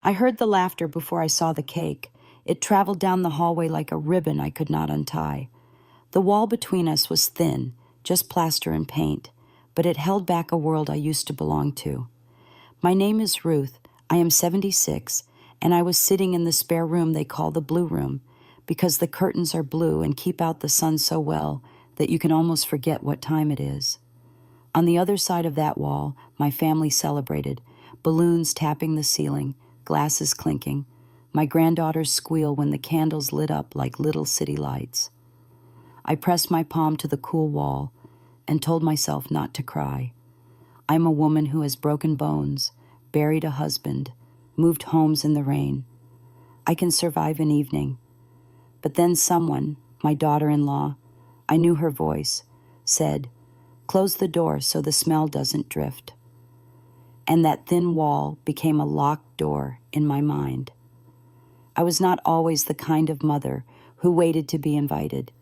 I heard the laughter before I saw the cake. It traveled down the hallway like a ribbon I could not untie. The wall between us was thin, just plaster and paint, but it held back a world I used to belong to. My name is Ruth. I am 76, and I was sitting in the spare room they call the blue room, because the curtains are blue and keep out the sun so well that you can almost forget what time it is. On the other side of that wall, my family celebrated, balloons tapping the ceiling, glasses clinking, my granddaughter's squeal when the candles lit up like little city lights. I pressed my palm to the cool wall and told myself not to cry. I'm a woman who has broken bones, buried a husband, moved homes in the rain. I can survive an evening. But then someone, my daughter-in-law, I knew her voice, said, "Close the door so the smell doesn't drift." And that thin wall became a locked door in my mind. I was not always the kind of mother who waited to be invited.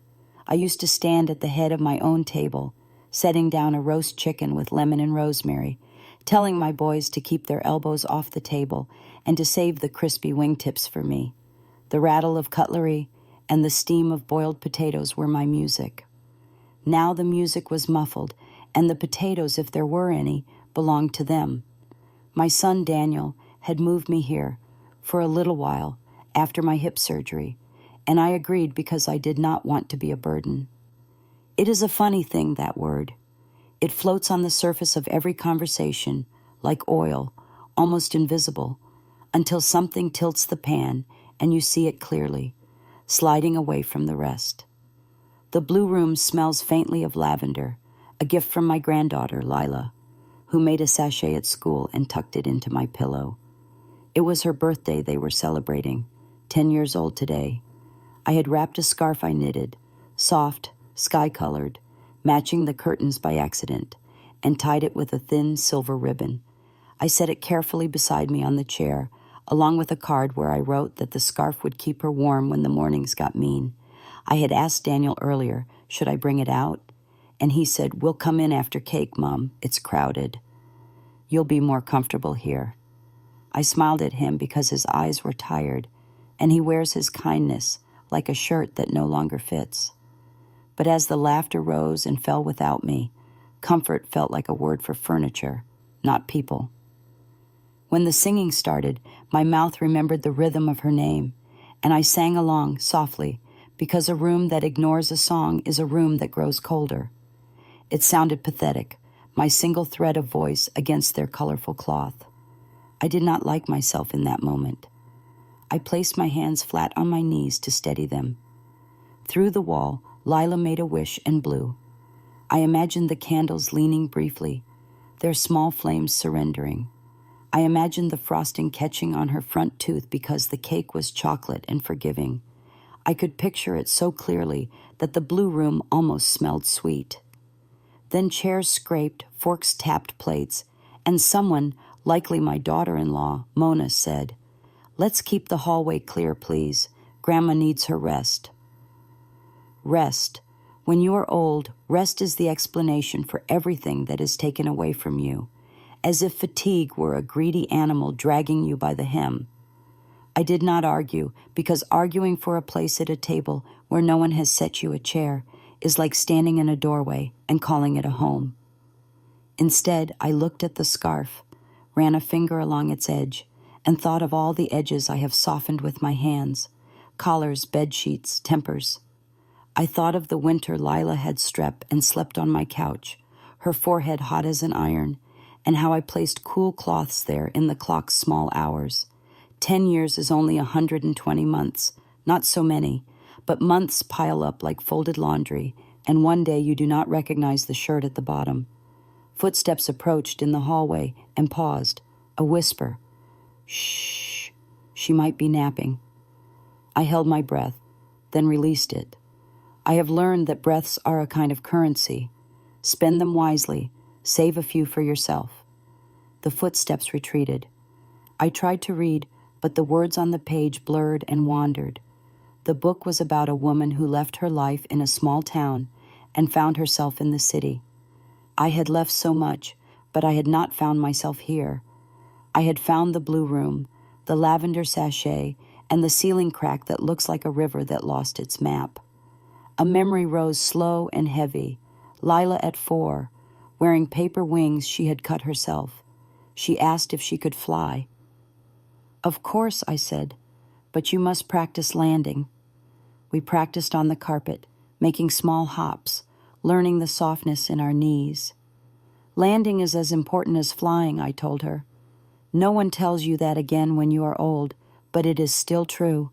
I used to stand at the head of my own table, setting down a roast chicken with lemon and rosemary, telling my boys to keep their elbows off the table and to save the crispy wingtips for me. The rattle of cutlery and the steam of boiled potatoes were my music. Now the music was muffled, and the potatoes, if there were any, belonged to them. My son Daniel had moved me here for a little while after my hip surgery, and I agreed because I did not want to be a burden. It is a funny thing, that word. It floats on the surface of every conversation, like oil, almost invisible, until something tilts the pan and you see it clearly, sliding away from the rest. The blue room smells faintly of lavender, a gift from my granddaughter, Lila, who made a sachet at school and tucked it into my pillow. It was her birthday they were celebrating, 10 years old today. I had wrapped a scarf I knitted, soft, sky-colored, matching the curtains by accident, and tied it with a thin silver ribbon. I set it carefully beside me on the chair, along with a card where I wrote that the scarf would keep her warm when the mornings got mean. I had asked Daniel earlier, should I bring it out? And he said, "We'll come in after cake, Mom. It's crowded. You'll be more comfortable here." I smiled at him because his eyes were tired, and he wears his kindness like a shirt that no longer fits. But as the laughter rose and fell without me, comfort felt like a word for furniture, not people. When the singing started, my mouth remembered the rhythm of her name, and I sang along softly, because a room that ignores a song is a room that grows colder. It sounded pathetic, my single thread of voice against their colorful cloth. I did not like myself in that moment. I placed my hands flat on my knees to steady them. Through the wall, Lila made a wish and blew. I imagined the candles leaning briefly, their small flames surrendering. I imagined the frosting catching on her front tooth because the cake was chocolate and forgiving. I could picture it so clearly that the blue room almost smelled sweet. Then chairs scraped, forks tapped plates, and someone, likely my daughter-in-law, Mona, said, "Let's keep the hallway clear, please. Grandma needs her rest." Rest. When you are old, rest is the explanation for everything that is taken away from you, as if fatigue were a greedy animal dragging you by the hem. I did not argue, because arguing for a place at a table where no one has set you a chair is like standing in a doorway and calling it a home. Instead, I looked at the scarf, ran a finger along its edge, and thought of all the edges I have softened with my hands, collars, bed sheets, tempers. I thought of the winter Lila had strep and slept on my couch, her forehead hot as an iron, and how I placed cool cloths there in the clock's small hours. 10 years is only 120 months, not so many, but months pile up like folded laundry, and one day you do not recognize the shirt at the bottom. Footsteps approached in the hallway and paused, a whisper. Shh, she might be napping. I held my breath, then released it. I have learned that breaths are a kind of currency. Spend them wisely, save a few for yourself. The footsteps retreated. I tried to read, but the words on the page blurred and wandered. The book was about a woman who left her life in a small town and found herself in the city. I had left so much, but I had not found myself here. I had found the blue room, the lavender sachet, and the ceiling crack that looks like a river that lost its map. A memory rose slow and heavy. Lila at 4, wearing paper wings she had cut herself. She asked if she could fly. "Of course," I said, "but you must practice landing." We practiced on the carpet, making small hops, learning the softness in our knees. "Landing is as important as flying," I told her. "No one tells you that again when you are old, but it is still true.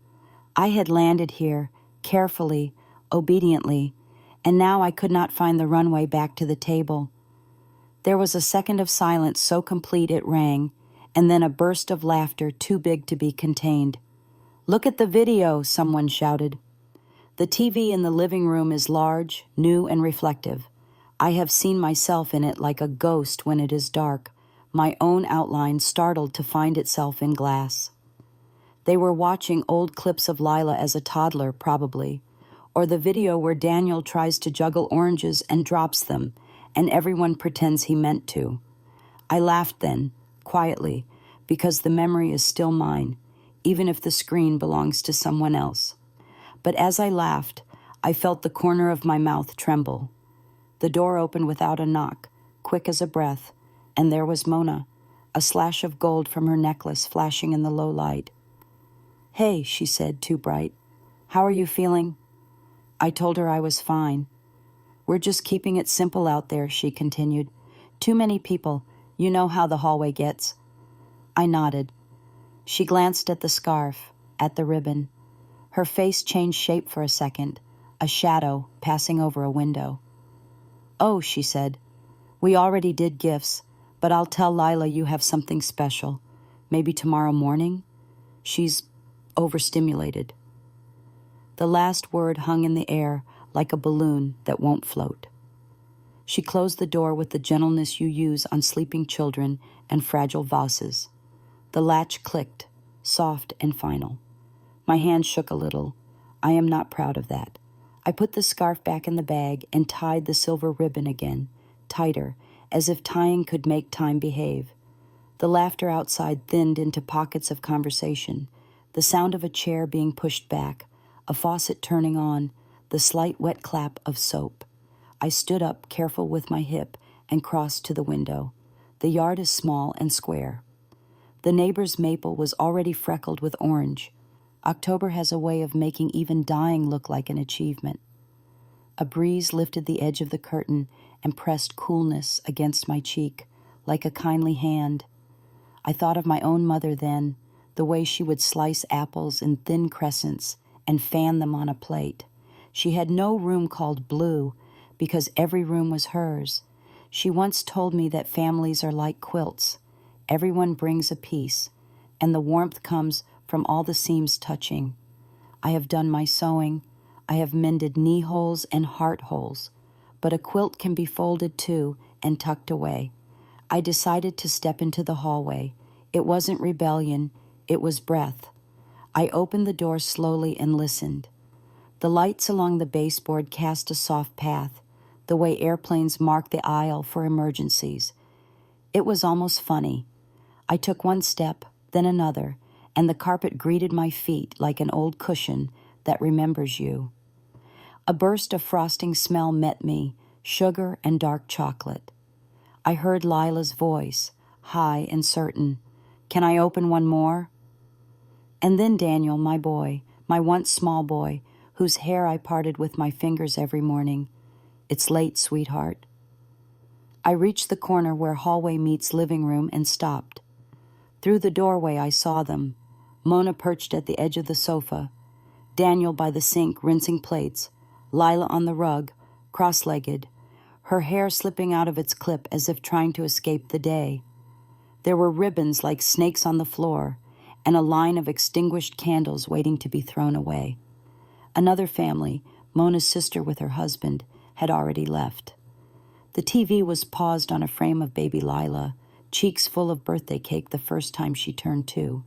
I had landed here, carefully, obediently, and now I could not find the runway back to the table." There was a second of silence so complete it rang, and then a burst of laughter too big to be contained. "Look at the video," someone shouted. The TV in the living room is large, new, and reflective. I have seen myself in it like a ghost when it is dark, my own outline startled to find itself in glass. They were watching old clips of Lila as a toddler, probably, or the video where Daniel tries to juggle oranges and drops them, and everyone pretends he meant to. I laughed then, quietly, because the memory is still mine, even if the screen belongs to someone else. But as I laughed, I felt the corner of my mouth tremble. The door opened without a knock, quick as a breath, and there was Mona, a slash of gold from her necklace flashing in the low light. "Hey," she said, too bright. "How are you feeling?" I told her I was fine. "We're just keeping it simple out there," she continued. "Too many people. You know how the hallway gets." I nodded. She glanced at the scarf, at the ribbon. Her face changed shape for a second, a shadow passing over a window. "Oh," she said, "we already did gifts, but I'll tell Lila you have something special. Maybe tomorrow morning? She's overstimulated." The last word hung in the air like a balloon that won't float. She closed the door with the gentleness you use on sleeping children and fragile vases. The latch clicked, soft and final. My hand shook a little. I am not proud of that. I put the scarf back in the bag and tied the silver ribbon again, tighter, as if tying could make time behave. The laughter outside thinned into pockets of conversation, the sound of a chair being pushed back, a faucet turning on, the slight wet clap of soap. I stood up, careful with my hip, and crossed to the window. The yard is small and square. The neighbor's maple was already freckled with orange. October has a way of making even dying look like an achievement. A breeze lifted the edge of the curtain and pressed coolness against my cheek, like a kindly hand. I thought of my own mother then, the way she would slice apples in thin crescents and fan them on a plate. She had no room called blue, because every room was hers. She once told me that families are like quilts. Everyone brings a piece, and the warmth comes from all the seams touching. I have done my sewing. I have mended knee holes and heart holes. But a quilt can be folded too and tucked away. I decided to step into the hallway. It wasn't rebellion. It was breath. I opened the door slowly and listened. The lights along the baseboard cast a soft path, the way airplanes mark the aisle for emergencies. It was almost funny. I took one step, then another, and the carpet greeted my feet like an old cushion that remembers you. A burst of frosting smell met me, sugar and dark chocolate. I heard Lila's voice, high and certain. "Can I open one more?" And then Daniel, my boy, my once small boy, whose hair I parted with my fingers every morning. "It's late, sweetheart." I reached the corner where hallway meets living room and stopped. Through the doorway I saw them. Mona perched at the edge of the sofa, Daniel by the sink rinsing plates, Lila on the rug, cross-legged, her hair slipping out of its clip as if trying to escape the day. There were ribbons like snakes on the floor, and a line of extinguished candles waiting to be thrown away. Another family, Mona's sister with her husband, had already left. The TV was paused on a frame of baby Lila, cheeks full of birthday cake the first time she turned 2.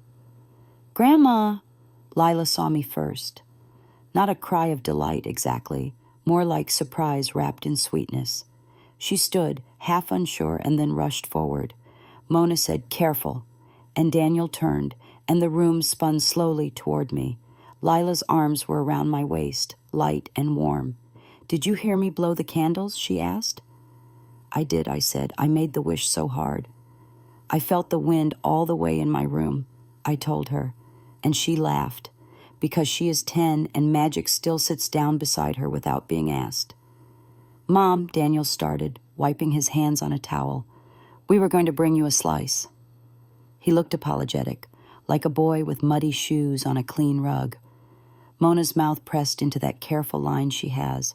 "Grandma!" Lila saw me first. Not a cry of delight exactly, more like surprise wrapped in sweetness. She stood, half unsure, and then rushed forward. Mona said, "Careful," and Daniel turned, and the room spun slowly toward me. Lila's arms were around my waist, light and warm. "Did you hear me blow the candles?" she asked. "I did," I said. "I made the wish so hard." "I felt the wind all the way in my room," I told her, and she laughed, because she is 10 and magic still sits down beside her without being asked. "Mom," Daniel started, wiping his hands on a towel, "we were going to bring you a slice." He looked apologetic, like a boy with muddy shoes on a clean rug. Mona's mouth pressed into that careful line she has,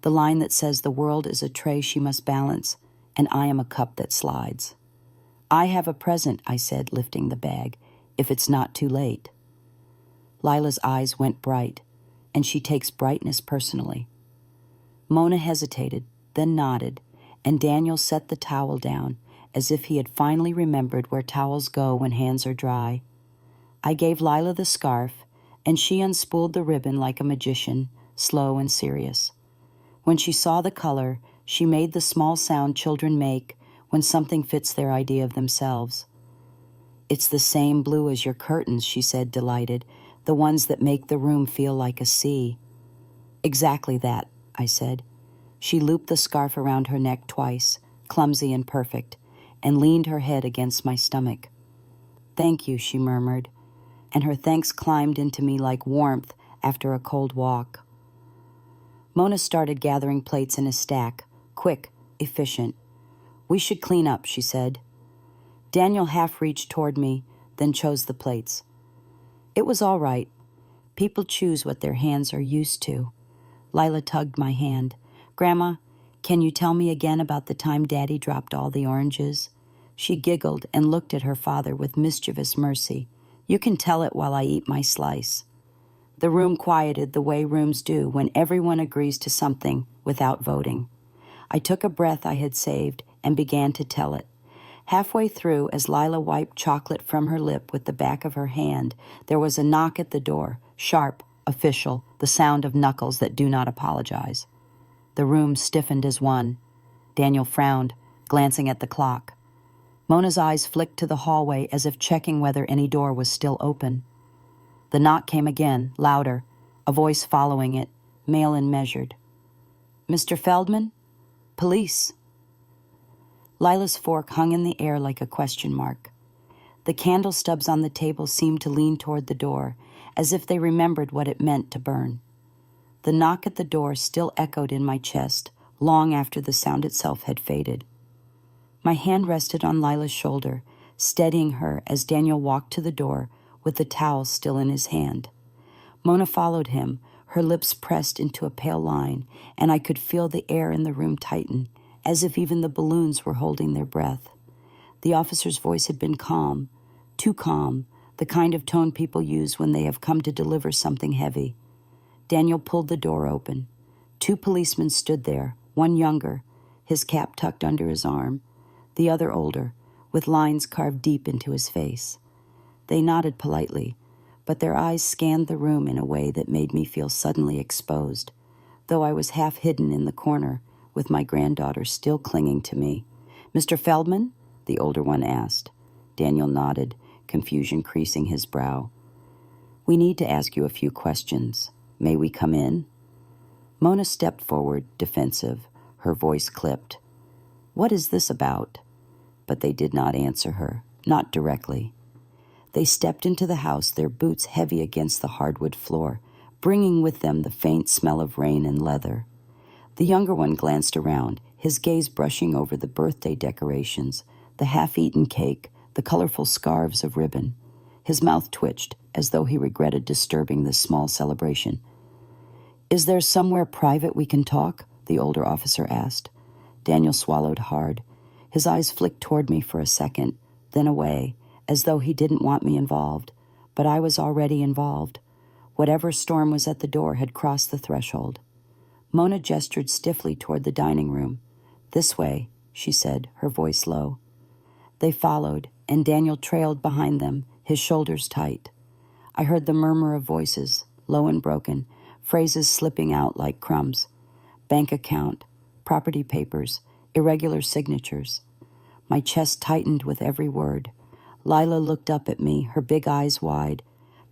the line that says the world is a tray she must balance, and I am a cup that slides. "I have a present," I said, lifting the bag, "if it's not too late." Lila's eyes went bright, and she takes brightness personally. Mona hesitated, then nodded, and Daniel set the towel down, as if he had finally remembered where towels go when hands are dry. I gave Lila the scarf, and she unspooled the ribbon like a magician, slow and serious. When she saw the color, she made the small sound children make when something fits their idea of themselves. "It's the same blue as your curtains," she said, delighted, "the ones that make the room feel like a sea." "Exactly that," I said. She looped the scarf around her neck twice, clumsy and perfect, and leaned her head against my stomach. "Thank you," she murmured, and her thanks climbed into me like warmth after a cold walk. Mona started gathering plates in a stack, quick, efficient. "We should clean up," she said. Daniel half reached toward me, then chose the plates. It was all right. People choose what their hands are used to. Lila tugged my hand. "Grandma, can you tell me again about the time Daddy dropped all the oranges?" She giggled and looked at her father with mischievous mercy. "You can tell it while I eat my slice." The room quieted the way rooms do when everyone agrees to something without voting. I took a breath I had saved and began to tell it. Halfway through, as Lila wiped chocolate from her lip with the back of her hand, there was a knock at the door, sharp, official, the sound of knuckles that do not apologize. The room stiffened as one. Daniel frowned, glancing at the clock. Mona's eyes flicked to the hallway as if checking whether any door was still open. The knock came again, louder, a voice following it, male and measured. "Mr. Feldman? Police." Lila's fork hung in the air like a question mark. The candle stubs on the table seemed to lean toward the door, as if they remembered what it meant to burn. The knock at the door still echoed in my chest, long after the sound itself had faded. My hand rested on Lila's shoulder, steadying her as Daniel walked to the door with the towel still in his hand. Mona followed him, her lips pressed into a pale line, and I could feel the air in the room tighten, as if even the balloons were holding their breath. The officer's voice had been calm, too calm, the kind of tone people use when they have come to deliver something heavy. Daniel pulled the door open. 2 policemen stood there, one younger, his cap tucked under his arm, the other older, with lines carved deep into his face. They nodded politely, but their eyes scanned the room in a way that made me feel suddenly exposed, though I was half hidden in the corner, with my granddaughter still clinging to me. "Mr. Feldman?" the older one asked. Daniel nodded, confusion creasing his brow. "We need to ask you a few questions. May we come in?" Mona stepped forward, defensive, her voice clipped. "What is this about?" But they did not answer her, not directly. They stepped into the house, their boots heavy against the hardwood floor, bringing with them the faint smell of rain and leather. The younger one glanced around, his gaze brushing over the birthday decorations, the half-eaten cake, the colorful scarves of ribbon. His mouth twitched, as though he regretted disturbing this small celebration. "Is there somewhere private we can talk?" the older officer asked. Daniel swallowed hard. His eyes flicked toward me for a second, then away, as though he didn't want me involved. But I was already involved. Whatever storm was at the door had crossed the threshold. Mona gestured stiffly toward the dining room. "This way," she said, her voice low. They followed, and Daniel trailed behind them, his shoulders tight. I heard the murmur of voices, low and broken, phrases slipping out like crumbs. Bank account, property papers, irregular signatures. My chest tightened with every word. Lila looked up at me, her big eyes wide.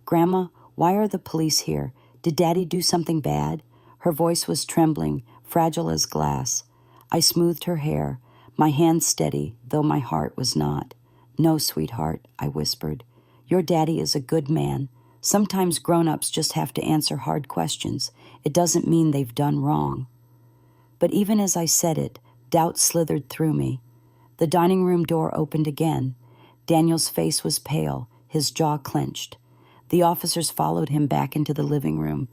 "Grandma, why are the police here? Did Daddy do something bad?" Her voice was trembling, fragile as glass. I smoothed her hair, my hand steady, though my heart was not. "No, sweetheart," I whispered. "Your daddy is a good man. Sometimes grown-ups just have to answer hard questions. It doesn't mean they've done wrong." But even as I said it, doubt slithered through me. The dining room door opened again. Daniel's face was pale, his jaw clenched. The officers followed him back into the living room.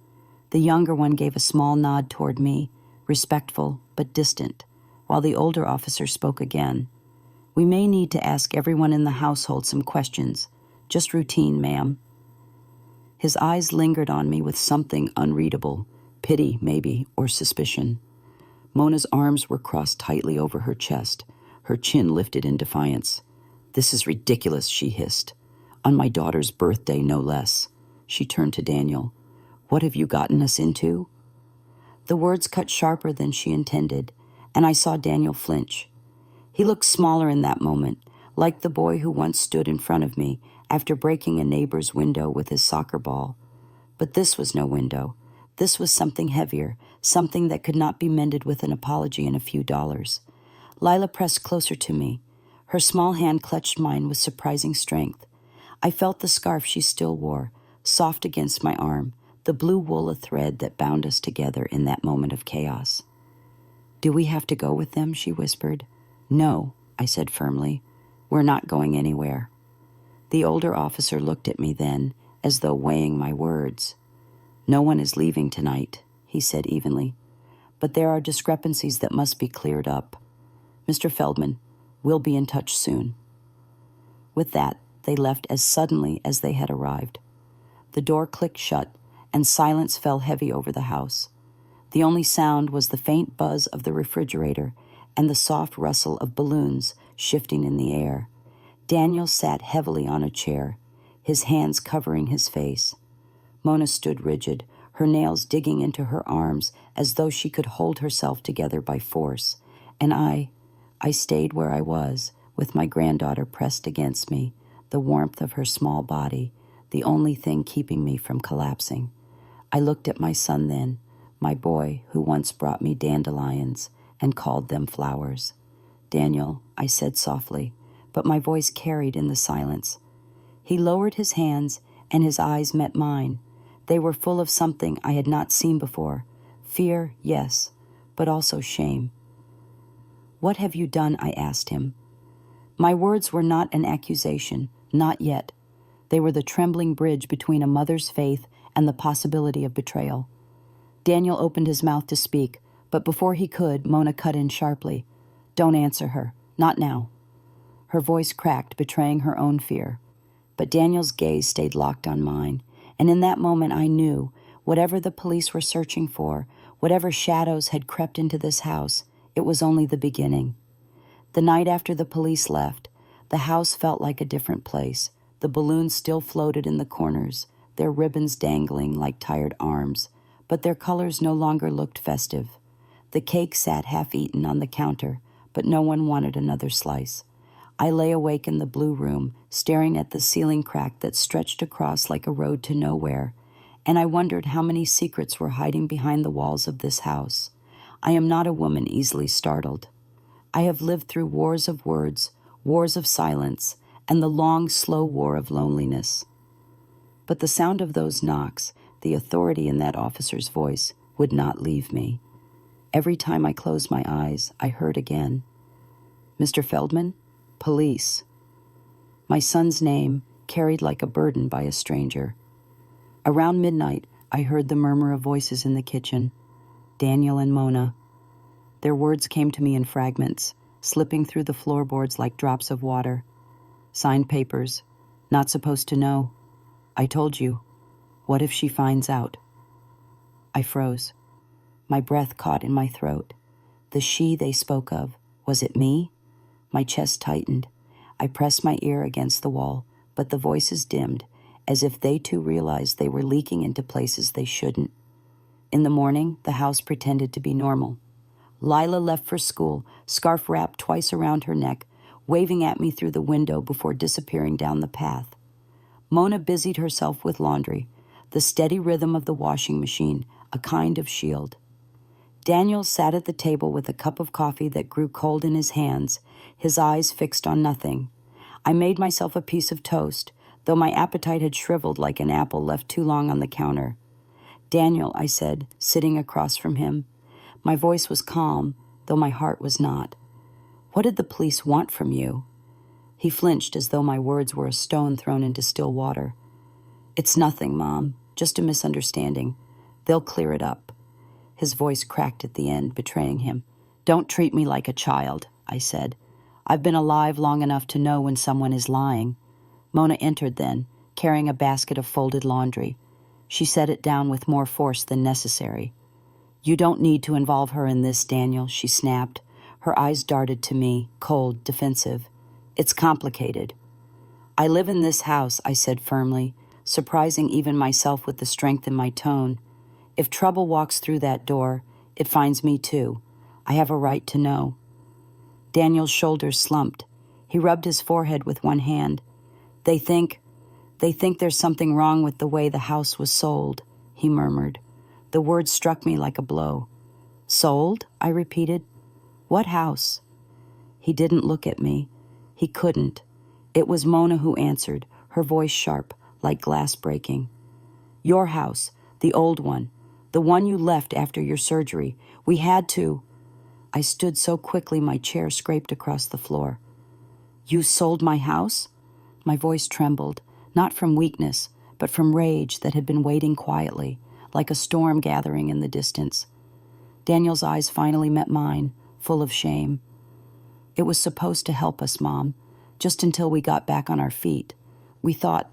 The younger one gave a small nod toward me, respectful but distant, while the older officer spoke again. "We may need to ask everyone in the household some questions. Just routine, ma'am." His eyes lingered on me with something unreadable, pity maybe, or suspicion. Mona's arms were crossed tightly over her chest, her chin lifted in defiance. "This is ridiculous," she hissed. "On my daughter's birthday, no less." She turned to Daniel. "What have you gotten us into?" The words cut sharper than she intended, and I saw Daniel flinch. He looked smaller in that moment, like the boy who once stood in front of me after breaking a neighbor's window with his soccer ball. But this was no window. This was something heavier, something that could not be mended with an apology and a few dollars. Lila pressed closer to me. Her small hand clutched mine with surprising strength. I felt the scarf she still wore, soft against my arm, the blue wool a thread that bound us together in that moment of chaos. "Do we have to go with them?" she whispered. "No," I said firmly. "We're not going anywhere." The older officer looked at me then, as though weighing my words. "No one is leaving tonight," he said evenly. "But there are discrepancies that must be cleared up. Mr. Feldman, we'll be in touch soon." With that, they left as suddenly as they had arrived. The door clicked shut, and silence fell heavy over the house. The only sound was the faint buzz of the refrigerator and the soft rustle of balloons shifting in the air. Daniel sat heavily on a chair, his hands covering his face. Mona stood rigid, her nails digging into her arms as though she could hold herself together by force. And I stayed where I was, with my granddaughter pressed against me, the warmth of her small body, the only thing keeping me from collapsing. I looked at my son then, my boy who once brought me dandelions and called them flowers. "Daniel," I said softly, but my voice carried in the silence. He lowered his hands, and his eyes met mine. They were full of something I had not seen before. Fear, yes, but also shame. "What have you done?" I asked him. My words were not an accusation, not yet. They were the trembling bridge between a mother's faith and the possibility of betrayal. Daniel opened his mouth to speak, but before he could, Mona cut in sharply. "Don't answer her. Not now." Her voice cracked, betraying her own fear. But Daniel's gaze stayed locked on mine, and in that moment I knew, whatever the police were searching for, whatever shadows had crept into this house, it was only the beginning. The night after the police left, the house felt like a different place. The balloons still floated in the corners, their ribbons dangling like tired arms, but their colors no longer looked festive. The cake sat half-eaten on the counter, but no one wanted another slice. I lay awake in the blue room, staring at the ceiling crack that stretched across like a road to nowhere, and I wondered how many secrets were hiding behind the walls of this house. I am not a woman easily startled. I have lived through wars of words, wars of silence, and the long, slow war of loneliness. But the sound of those knocks, the authority in that officer's voice, would not leave me. Every time I closed my eyes, I heard again. "Mr. Feldman? Police." My son's name, carried like a burden by a stranger. Around midnight, I heard the murmur of voices in the kitchen. Daniel and Mona. Their words came to me in fragments, slipping through the floorboards like drops of water. Signed papers. "Not supposed to know. I told you. What if she finds out?" I froze. My breath caught in my throat. The she they spoke of, was it me? My chest tightened. I pressed my ear against the wall, but the voices dimmed, as if they too realized they were leaking into places they shouldn't. In the morning, the house pretended to be normal. Lila left for school, scarf wrapped twice around her neck, waving at me through the window before disappearing down the path. Mona busied herself with laundry, the steady rhythm of the washing machine, a kind of shield. Daniel sat at the table with a cup of coffee that grew cold in his hands, his eyes fixed on nothing. I made myself a piece of toast, though my appetite had shriveled like an apple left too long on the counter. "Daniel," I said, sitting across from him. My voice was calm, though my heart was not. "What did the police want from you?" He flinched as though my words were a stone thrown into still water. "It's nothing, Mom, just a misunderstanding. They'll clear it up." His voice cracked at the end, betraying him. "Don't treat me like a child," I said. "I've been alive long enough to know when someone is lying." Mona entered then, carrying a basket of folded laundry. She set it down with more force than necessary. "You don't need to involve her in this, Daniel," she snapped. Her eyes darted to me, cold, defensive. "It's complicated." "I live in this house," I said firmly, surprising even myself with the strength in my tone. "If trouble walks through that door, it finds me too. I have a right to know." Daniel's shoulders slumped. He rubbed his forehead with one hand. They think there's something wrong with the way the house was sold," he murmured. The word struck me like a blow. "Sold?" I repeated. "What house?" He didn't look at me. He couldn't. It was Mona who answered, her voice sharp, like glass breaking. "Your house, the old one. The one you left after your surgery. We had to—" I stood so quickly my chair scraped across the floor. "You sold my house?" My voice trembled, not from weakness, but from rage that had been waiting quietly, like a storm gathering in the distance. Daniel's eyes finally met mine, full of shame. "It was supposed to help us, Mom, just until we got back on our feet. We thought—"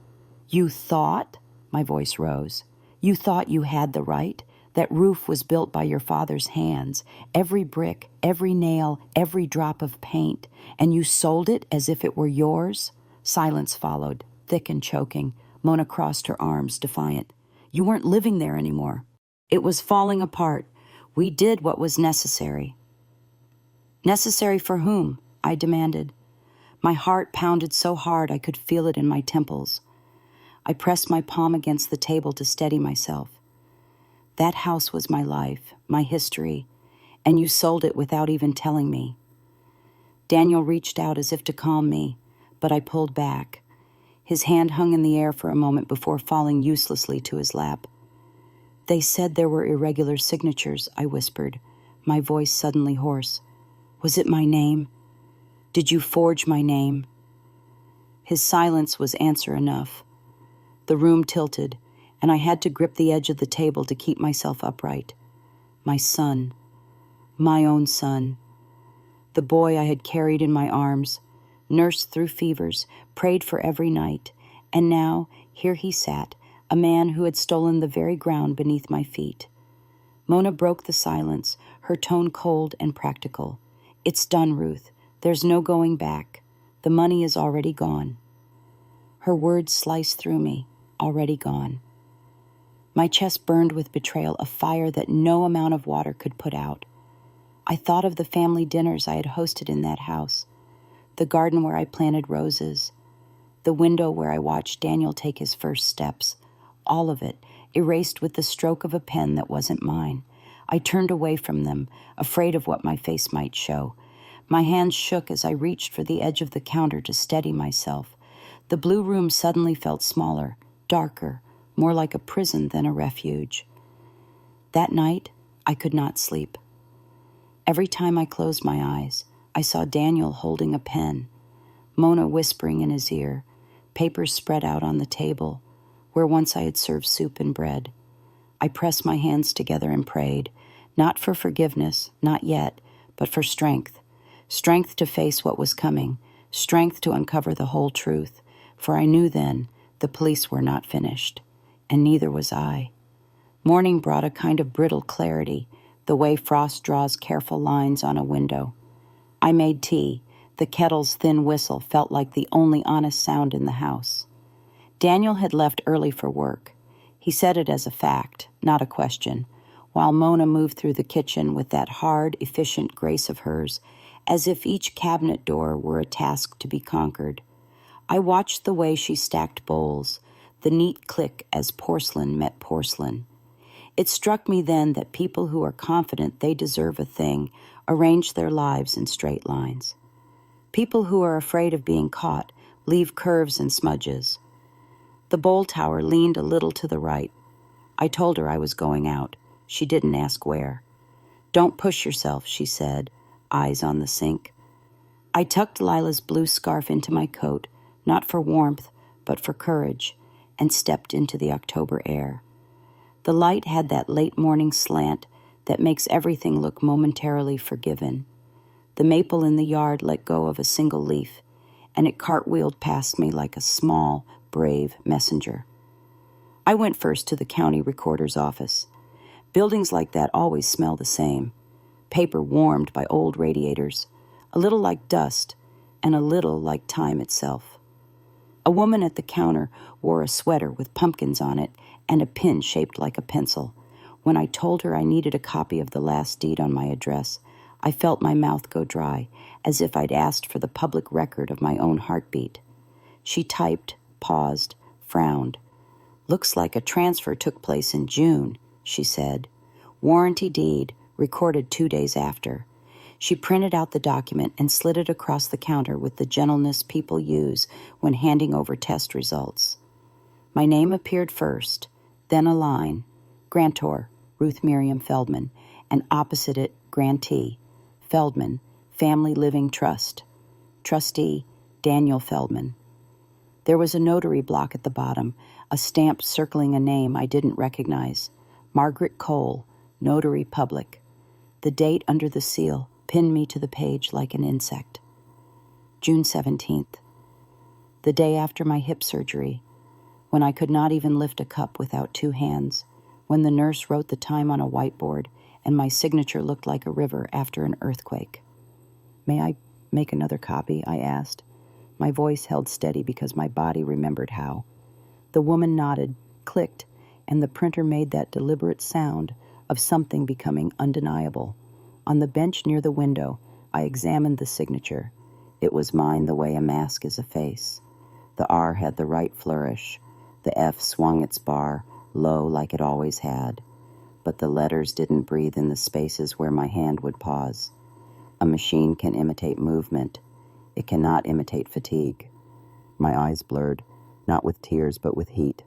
"You thought?" My voice rose. "You thought you had the right? That roof was built by your father's hands, every brick, every nail, every drop of paint, and you sold it as if it were yours?" Silence followed, thick and choking. Mona crossed her arms, defiant. "You weren't living there anymore. It was falling apart. We did what was necessary." "Necessary for whom?" I demanded. My heart pounded so hard I could feel it in my temples. I pressed my palm against the table to steady myself. "That house was my life, my history, and you sold it without even telling me." Daniel reached out as if to calm me, but I pulled back. His hand hung in the air for a moment before falling uselessly to his lap. "They said there were irregular signatures," I whispered, my voice suddenly hoarse. "Was it my name? Did you forge my name?" His silence was answer enough. The room tilted, and I had to grip the edge of the table to keep myself upright. My son. My own son. The boy I had carried in my arms, nursed through fevers, prayed for every night, and now here he sat, a man who had stolen the very ground beneath my feet. Mona broke the silence, her tone cold and practical. "It's done, Ruth. There's no going back. The money is already gone." Her words sliced through me, already gone. My chest burned with betrayal, a fire that no amount of water could put out. I thought of the family dinners I had hosted in that house, the garden where I planted roses, the window where I watched Daniel take his first steps, all of it erased with the stroke of a pen that wasn't mine. I turned away from them, afraid of what my face might show. My hands shook as I reached for the edge of the counter to steady myself. The blue room suddenly felt smaller, darker, more like a prison than a refuge. That night, I could not sleep. Every time I closed my eyes, I saw Daniel holding a pen, Mona whispering in his ear, papers spread out on the table, where once I had served soup and bread. I pressed my hands together and prayed, not for forgiveness, not yet, but for strength. Strength to face what was coming, strength to uncover the whole truth, for I knew then the police were not finished, and neither was I. Morning brought a kind of brittle clarity, the way frost draws careful lines on a window. I made tea. The kettle's thin whistle felt like the only honest sound in the house. Daniel had left early for work. He said it as a fact, not a question, while Mona moved through the kitchen with that hard, efficient grace of hers, as if each cabinet door were a task to be conquered. I watched the way she stacked bowls, the neat click as porcelain met porcelain. It struck me then that people who are confident they deserve a thing arrange their lives in straight lines. People who are afraid of being caught leave curves and smudges. The bowl tower leaned a little to the right. I told her I was going out. She didn't ask where. "Don't push yourself," she said, eyes on the sink. I tucked Lila's blue scarf into my coat, not for warmth, but for courage, and stepped into the October air. The light had that late morning slant that makes everything look momentarily forgiven. The maple in the yard let go of a single leaf, and it cartwheeled past me like a small, brave messenger. I went first to the county recorder's office. Buildings like that always smell the same. Paper warmed by old radiators, a little like dust, and a little like time itself. A woman at the counter wore a sweater with pumpkins on it and a pin shaped like a pencil. When I told her I needed a copy of the last deed on my address, I felt my mouth go dry, as if I'd asked for the public record of my own heartbeat. She typed, paused, frowned. "Looks like a transfer took place in June," she said. "Warranty deed, recorded 2 days after." She printed out the document and slid it across the counter with the gentleness people use when handing over test results. My name appeared first, then a line, Grantor, Ruth Miriam Feldman, and opposite it, Grantee, Feldman, Family Living Trust, Trustee, Daniel Feldman. There was a notary block at the bottom, a stamp circling a name I didn't recognize, Margaret Cole, Notary Public. The date under the seal pinned me to the page like an insect. June 17th, the day after my hip surgery, when I could not even lift a cup without 2 hands, when the nurse wrote the time on a whiteboard and my signature looked like a river after an earthquake. "May I make another copy?" I asked. My voice held steady because my body remembered how. The woman nodded, clicked, and the printer made that deliberate sound of something becoming undeniable. On the bench near the window, I examined the signature. It was mine the way a mask is a face. The R had the right flourish. The F swung its bar, low like it always had. But the letters didn't breathe in the spaces where my hand would pause. A machine can imitate movement. It cannot imitate fatigue. My eyes blurred, not with tears but with heat.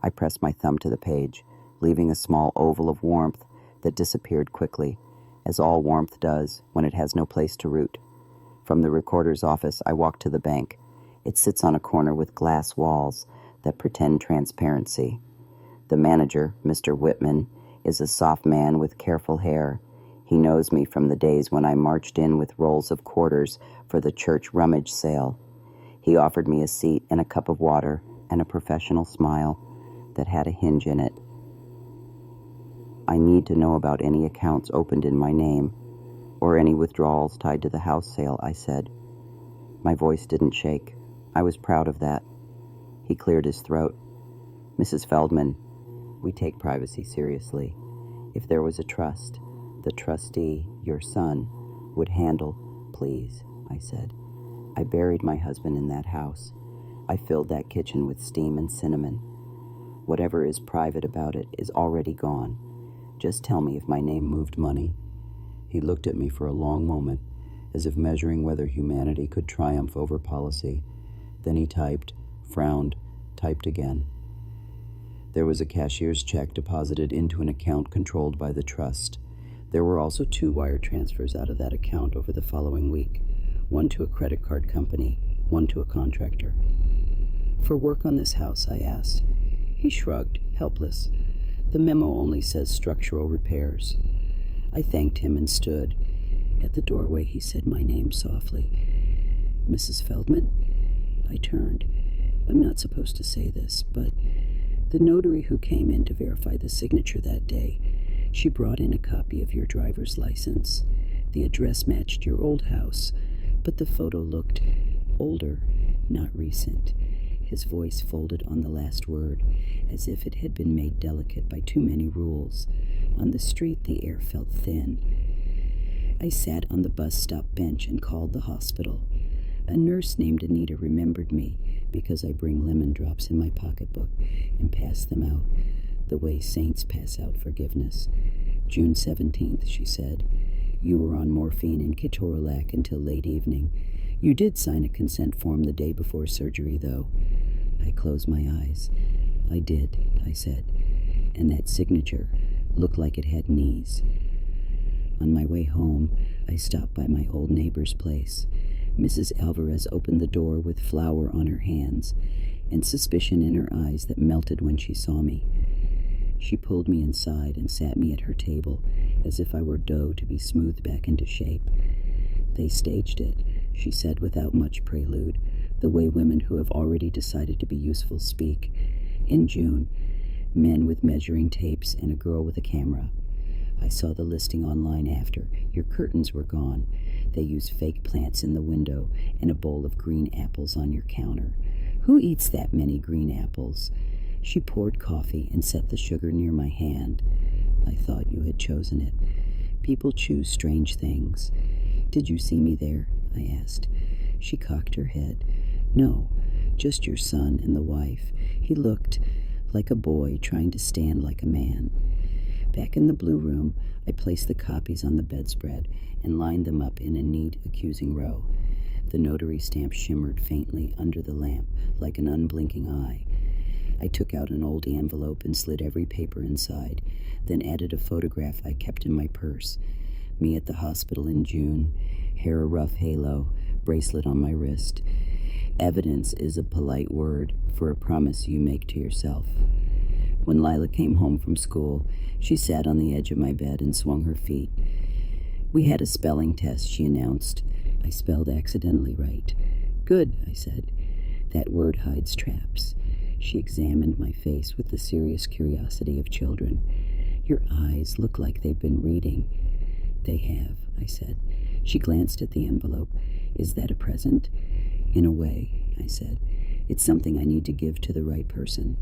I pressed my thumb to the page, leaving a small oval of warmth that disappeared quickly, as all warmth does when it has no place to root. From the recorder's office, I walked to the bank. It sits on a corner with glass walls that pretend transparency. The manager, Mr. Whitman, is a soft man with careful hair. He knows me from the days when I marched in with rolls of quarters for the church rummage sale. He offered me a seat and a cup of water and a professional smile that had a hinge in it. "I need to know about any accounts opened in my name, or any withdrawals tied to the house sale," I said. My voice didn't shake. I was proud of that. He cleared his throat. "Mrs. Feldman, we take privacy seriously. If there was a trust, the trustee, your son, would handle." "Please," I said. "I buried my husband in that house. I filled that kitchen with steam and cinnamon. Whatever is private about it is already gone. Just tell me if my name moved money." He looked at me for a long moment, as if measuring whether humanity could triumph over policy. Then he typed, frowned, typed again. There was a cashier's check deposited into an account controlled by the trust. There were also 2 wire transfers out of that account over the following week, one to a credit card company, one to a contractor. "For work on this house?" I asked. He shrugged, helpless. "The memo only says structural repairs." I thanked him and stood. At the doorway, he said my name softly. "Mrs. Feldman?" I turned. "I'm not supposed to say this, but the notary who came in to verify the signature that day, she brought in a copy of your driver's license. The address matched your old house, but the photo looked older, not recent." His voice folded on the last word, as if it had been made delicate by too many rules. On the street, the air felt thin. I sat on the bus stop bench and called the hospital. A nurse named Anita remembered me because I bring lemon drops in my pocketbook and pass them out the way saints pass out forgiveness. June 17th, she said. You were on morphine and ketorolac until late evening. You did sign a consent form the day before surgery, though. I closed my eyes. I did, I said, and that signature looked like it had knees. On my way home, I stopped by my old neighbor's place. Mrs. Alvarez opened the door with flour on her hands and suspicion in her eyes that melted when she saw me. She pulled me inside and sat me at her table as if I were dough to be smoothed back into shape. They staged it, she said without much prelude, the way women who have already decided to be useful speak. In June, men with measuring tapes and a girl with a camera. I saw the listing online after. Your curtains were gone. They used fake plants in the window and a bowl of green apples on your counter. Who eats that many green apples? She poured coffee and set the sugar near my hand. I thought you had chosen it. People choose strange things. Did you see me there? I asked. She cocked her head. No, just your son and the wife. He looked like a boy trying to stand like a man. Back in the blue room, I placed the copies on the bedspread and lined them up in a neat, accusing row. The notary stamp shimmered faintly under the lamp like an unblinking eye. I took out an old envelope and slid every paper inside, then added a photograph I kept in my purse. Me at the hospital in June, hair a rough halo, bracelet on my wrist. Evidence is a polite word for a promise you make to yourself. When Lila came home from school, she sat on the edge of my bed and swung her feet. We had a spelling test, she announced. I spelled accidentally right. Good, I said. That word hides traps. She examined my face with the serious curiosity of children. Your eyes look like they've been reading. They have, I said. She glanced at the envelope. Is that a present? In a way, I said. It's something I need to give to the right person.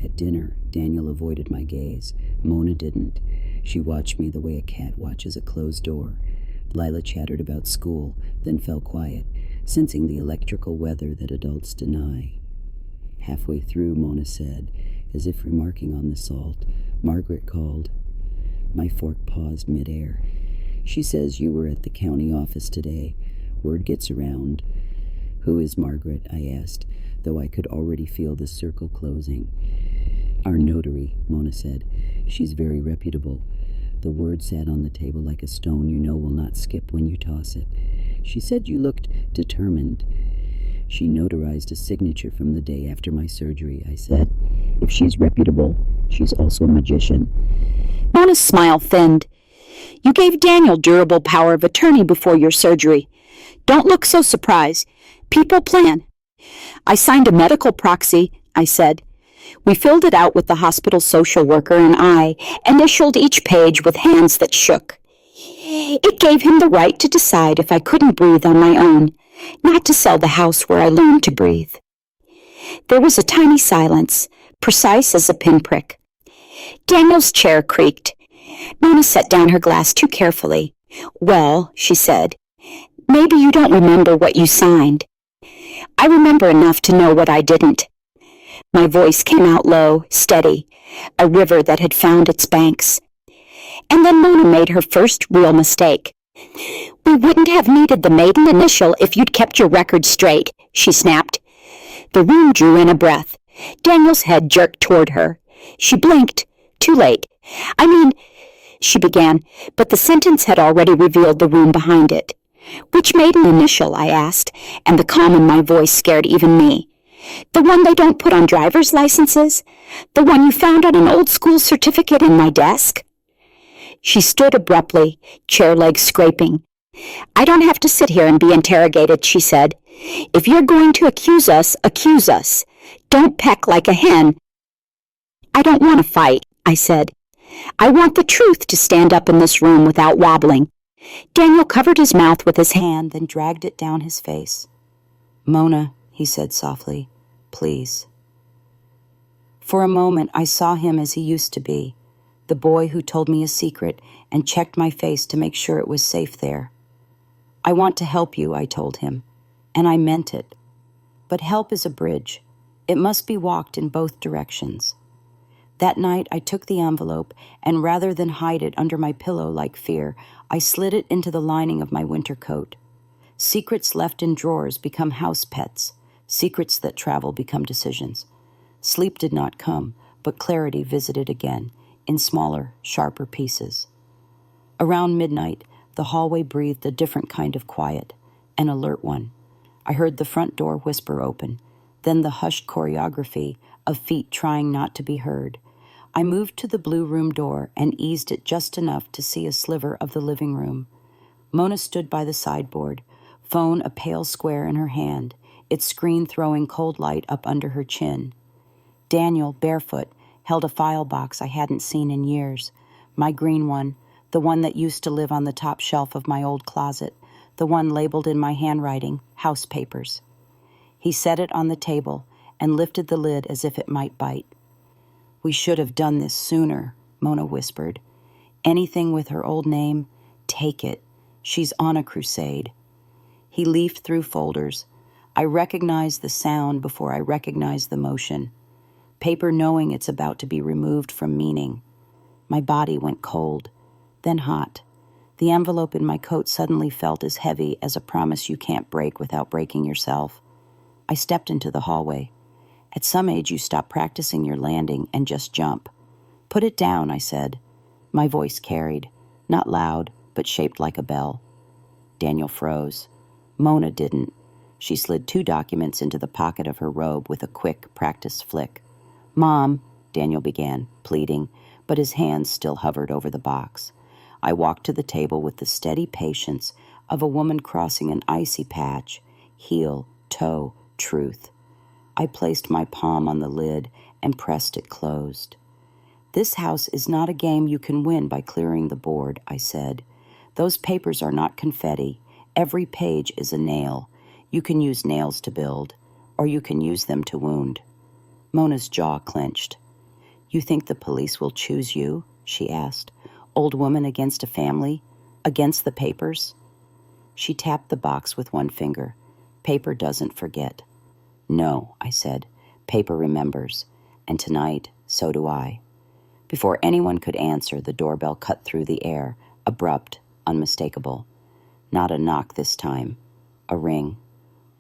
At dinner, Daniel avoided my gaze. Mona didn't. She watched me the way a cat watches a closed door. Lila chattered about school, then fell quiet, sensing the electrical weather that adults deny. Halfway through, Mona said, as if remarking on the salt, Margaret called. My fork paused midair. She says you were at the county office today. Word gets around. Who is Margaret? I asked, though I could already feel the circle closing. Our notary, Mona said. She's very reputable. The word sat on the table like a stone you know will not skip when you toss it. She said you looked determined. She notarized a signature from the day after my surgery, I said. If she's reputable, she's also a magician. Mona's smile thinned. You gave Daniel durable power of attorney before your surgery. Don't look so surprised. People plan. I signed a medical proxy, I said. We filled it out with the hospital social worker and I initialed each page with hands that shook. It gave him the right to decide if I couldn't breathe on my own, not to sell the house where I learned to breathe. There was a tiny silence, precise as a pinprick. Daniel's chair creaked. Mona set down her glass too carefully. Well, she said, maybe you don't remember what you signed. I remember enough to know what I didn't. My voice came out low, steady, a river that had found its banks. And then Mona made her first real mistake. We wouldn't have needed the maiden initial if you'd kept your record straight, she snapped. The room drew in a breath. Daniel's head jerked toward her. She blinked. Too late. She began, but the sentence had already revealed the room behind it. Which maiden initial, I asked, and the calm in my voice scared even me. The one they don't put on driver's licenses? The one you found on an old school certificate in my desk? She stood abruptly, chair legs scraping. I don't have to sit here and be interrogated, she said. If you're going to accuse us, accuse us. Don't peck like a hen. I don't want to fight, I said. I want the truth to stand up in this room without wobbling. Daniel covered his mouth with his hand, then dragged it down his face. Mona, he said softly, please. For a moment, I saw him as he used to be, the boy who told me a secret and checked my face to make sure it was safe there. I want to help you, I told him, and I meant it. But help is a bridge. It must be walked in both directions. That night, I took the envelope, and rather than hide it under my pillow like fear, I slid it into the lining of my winter coat. Secrets left in drawers become house pets. Secrets that travel become decisions. Sleep did not come, but clarity visited again, in smaller, sharper pieces. Around midnight, the hallway breathed a different kind of quiet, an alert one. I heard the front door whisper open, then the hushed choreography of feet trying not to be heard. I moved to the blue room door and eased it just enough to see a sliver of the living room. Mona stood by the sideboard, phone a pale square in her hand, its screen throwing cold light up under her chin. Daniel, barefoot, held a file box I hadn't seen in years, my green one, the one that used to live on the top shelf of my old closet, the one labeled in my handwriting, house papers. He set it on the table and lifted the lid as if it might bite. "We should have done this sooner," Mona whispered. "Anything with her old name, take it. She's on a crusade." He leafed through folders. I recognized the sound before I recognized the motion. Paper knowing it's about to be removed from meaning. My body went cold, then hot. The envelope in my coat suddenly felt as heavy as a promise you can't break without breaking yourself. I stepped into the hallway. At some age, you stop practicing your landing and just jump. "Put it down," I said. My voice carried, not loud, but shaped like a bell. Daniel froze. Mona didn't. She slid 2 documents into the pocket of her robe with a quick, practiced flick. "Mom," Daniel began, pleading, but his hands still hovered over the box. I walked to the table with the steady patience of a woman crossing an icy patch, heel, toe, truth. I placed my palm on the lid and pressed it closed. "This house is not a game you can win by clearing the board," I said. "Those papers are not confetti. Every page is a nail. You can use nails to build, or you can use them to wound." Mona's jaw clenched. "You think the police will choose you?" she asked. "Old woman against a family? Against the papers?" She tapped the box with one finger. "Paper doesn't forget." "No," I said. "Paper remembers. And tonight, so do I." Before anyone could answer, the doorbell cut through the air, abrupt, unmistakable. Not a knock this time. A ring.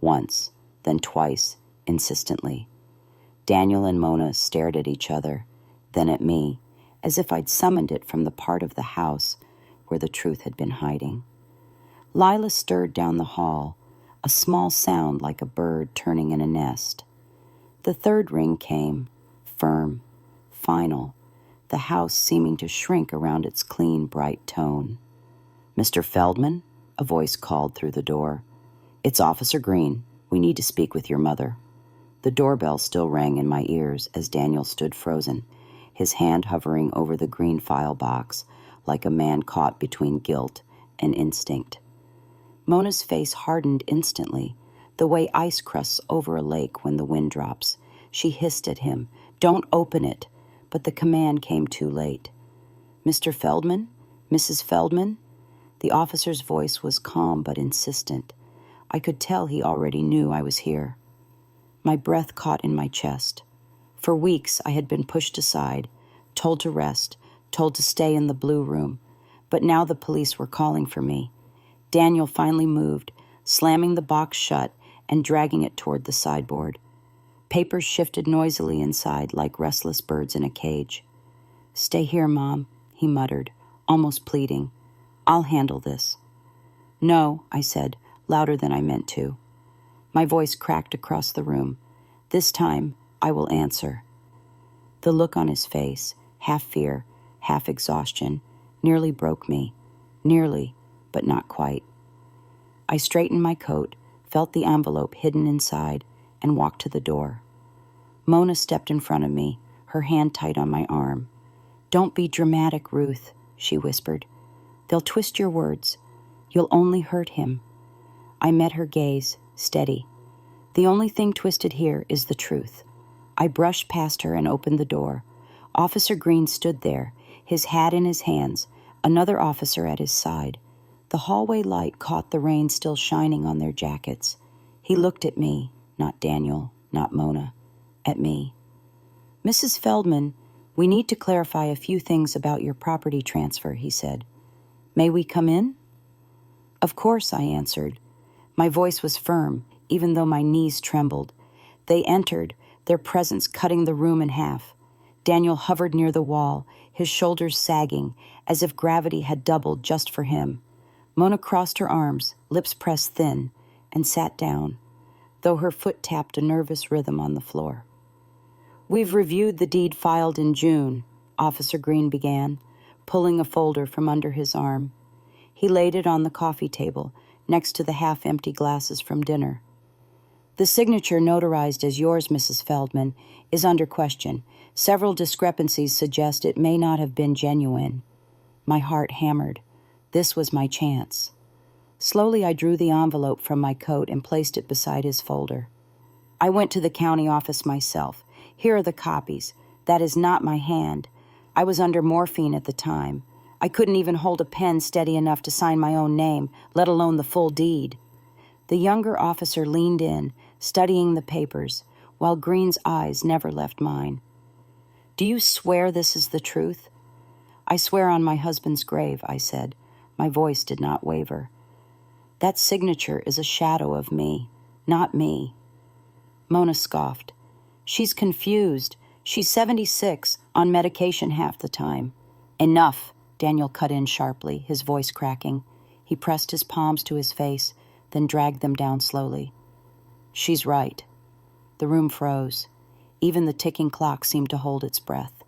Once, then twice, insistently. Daniel and Mona stared at each other, then at me, as if I'd summoned it from the part of the house where the truth had been hiding. Lila stirred down the hall, a small sound like a bird turning in a nest. The third ring came, firm, final, the house seeming to shrink around its clean, bright tone. "Mr. Feldman?" a voice called through the door. "It's Officer Green. We need to speak with your mother." The doorbell still rang in my ears as Daniel stood frozen, his hand hovering over the green file box like a man caught between guilt and instinct. Mona's face hardened instantly, the way ice crusts over a lake when the wind drops. She hissed at him, "Don't open it," but the command came too late. "Mr. Feldman? Mrs. Feldman?" The officer's voice was calm but insistent. I could tell he already knew I was here. My breath caught in my chest. For weeks I had been pushed aside, told to rest, told to stay in the blue room, but now the police were calling for me. Daniel finally moved, slamming the box shut and dragging it toward the sideboard. Papers shifted noisily inside like restless birds in a cage. "Stay here, Mom," he muttered, almost pleading. "I'll handle this." "No," I said, louder than I meant to. My voice cracked across the room. "This time, I will answer." The look on his face, half fear, half exhaustion, nearly broke me. Nearly, but not quite. I straightened my coat, felt the envelope hidden inside, and walked to the door. Mona stepped in front of me, her hand tight on my arm. "Don't be dramatic, Ruth," she whispered. "They'll twist your words. You'll only hurt him." I met her gaze, steady. "The only thing twisted here is the truth." I brushed past her and opened the door. Officer Green stood there, his hat in his hands, another officer at his side. The hallway light caught the rain still shining on their jackets. He looked at me, not Daniel, not Mona, at me. "Mrs. Feldman, we need to clarify a few things about your property transfer," he said. "May we come in?" "Of course," I answered. My voice was firm, even though my knees trembled. They entered, their presence cutting the room in half. Daniel hovered near the wall, his shoulders sagging, as if gravity had doubled just for him. Mona crossed her arms, lips pressed thin, and sat down, though her foot tapped a nervous rhythm on the floor. "We've reviewed the deed filed in June," Officer Green began, pulling a folder from under his arm. He laid it on the coffee table, next to the half-empty glasses from dinner. "The signature notarized as yours, Mrs. Feldman, is under question. Several discrepancies suggest it may not have been genuine." My heart hammered. This was my chance. Slowly I drew the envelope from my coat and placed it beside his folder. "I went to the county office myself. Here are the copies. That is not my hand. I was under morphine at the time. I couldn't even hold a pen steady enough to sign my own name, let alone the full deed." The younger officer leaned in, studying the papers, while Green's eyes never left mine. "Do you swear this is the truth?" "I swear on my husband's grave," I said. My voice did not waver. "That signature is a shadow of me, not me." Mona scoffed. "She's confused. She's 76, on medication half the time." "Enough," Daniel cut in sharply, his voice cracking. He pressed his palms to his face, then dragged them down slowly. "She's right." The room froze. Even the ticking clock seemed to hold its breath.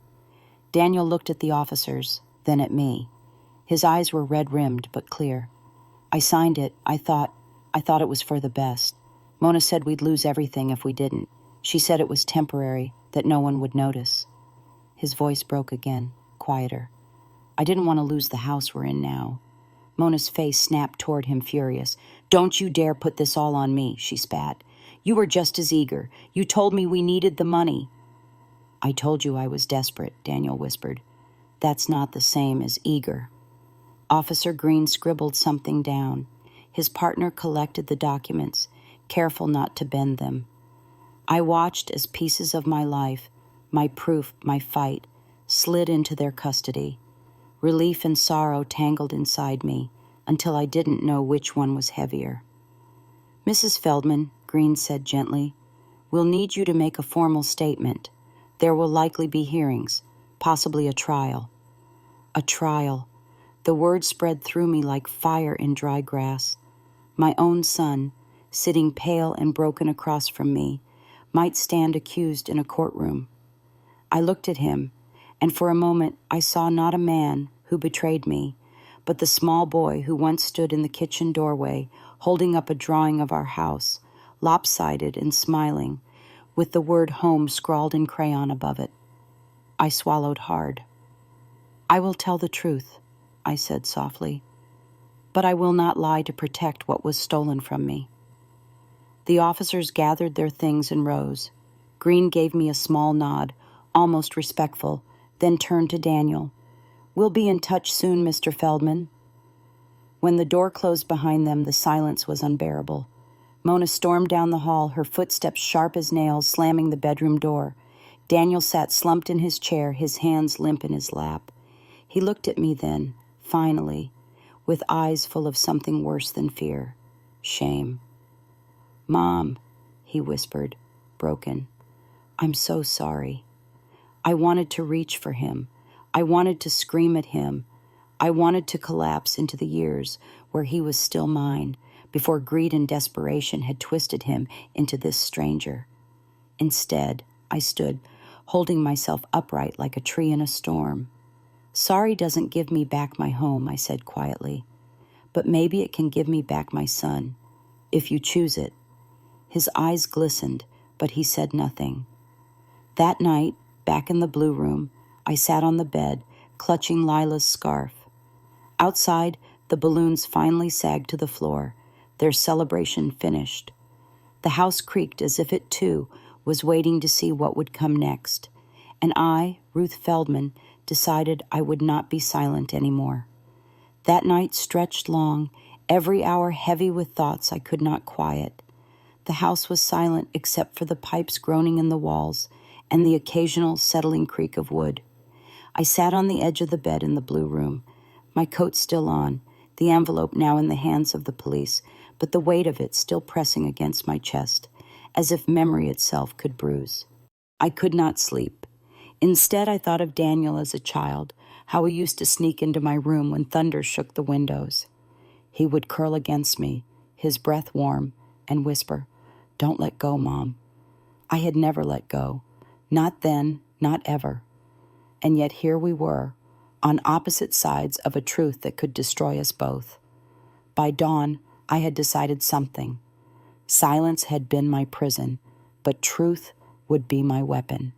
Daniel looked at the officers, then at me. His eyes were red-rimmed but clear. "I signed it. I thought it was for the best. Mona said we'd lose everything if we didn't. She said it was temporary, that no one would notice." His voice broke again, quieter. "I didn't want to lose the house we're in now." Mona's face snapped toward him, furious. "Don't you dare put this all on me," she spat. "You were just as eager. You told me we needed the money." "I told you I was desperate," Daniel whispered. "That's not the same as eager." Officer Green scribbled something down. His partner collected the documents, careful not to bend them. I watched as pieces of my life, my proof, my fight, slid into their custody. Relief and sorrow tangled inside me until I didn't know which one was heavier. "Mrs. Feldman," Green said gently, "we'll need you to make a formal statement. There will likely be hearings, possibly a trial." A trial. The word spread through me like fire in dry grass. My own son, sitting pale and broken across from me, might stand accused in a courtroom. I looked at him, and for a moment I saw not a man who betrayed me, but the small boy who once stood in the kitchen doorway holding up a drawing of our house, lopsided and smiling, with the word home scrawled in crayon above it. I swallowed hard. "I will tell the truth," I said softly, "but I will not lie to protect what was stolen from me." The officers gathered their things and rose. Green gave me a small nod, almost respectful, then turned to Daniel. "We'll be in touch soon, Mr. Feldman." When the door closed behind them, the silence was unbearable. Mona stormed down the hall, her footsteps sharp as nails, slamming the bedroom door. Daniel sat slumped in his chair, his hands limp in his lap. He looked at me then, finally, with eyes full of something worse than fear, shame. "Mom," he whispered, broken, "I'm so sorry." I wanted to reach for him. I wanted to scream at him. I wanted to collapse into the years where he was still mine, before greed and desperation had twisted him into this stranger. Instead, I stood, holding myself upright like a tree in a storm. "Sorry doesn't give me back my home," I said quietly, "but maybe it can give me back my son, if you choose it." His eyes glistened, but he said nothing. That night, back in the blue room, I sat on the bed, clutching Lila's scarf. Outside, the balloons finally sagged to the floor, their celebration finished. The house creaked as if it, too, was waiting to see what would come next, and I, Ruth Feldman, decided I would not be silent anymore. That night stretched long, every hour heavy with thoughts I could not quiet. The house was silent except for the pipes groaning in the walls and the occasional settling creak of wood. I sat on the edge of the bed in the blue room, my coat still on, the envelope now in the hands of the police, but the weight of it still pressing against my chest, as if memory itself could bruise. I could not sleep. Instead, I thought of Daniel as a child, how he used to sneak into my room when thunder shook the windows. He would curl against me, his breath warm, and whisper, "Don't let go, Mom." I had never let go. Not then, not ever. And yet here we were, on opposite sides of a truth that could destroy us both. By dawn, I had decided something. Silence had been my prison, but truth would be my weapon.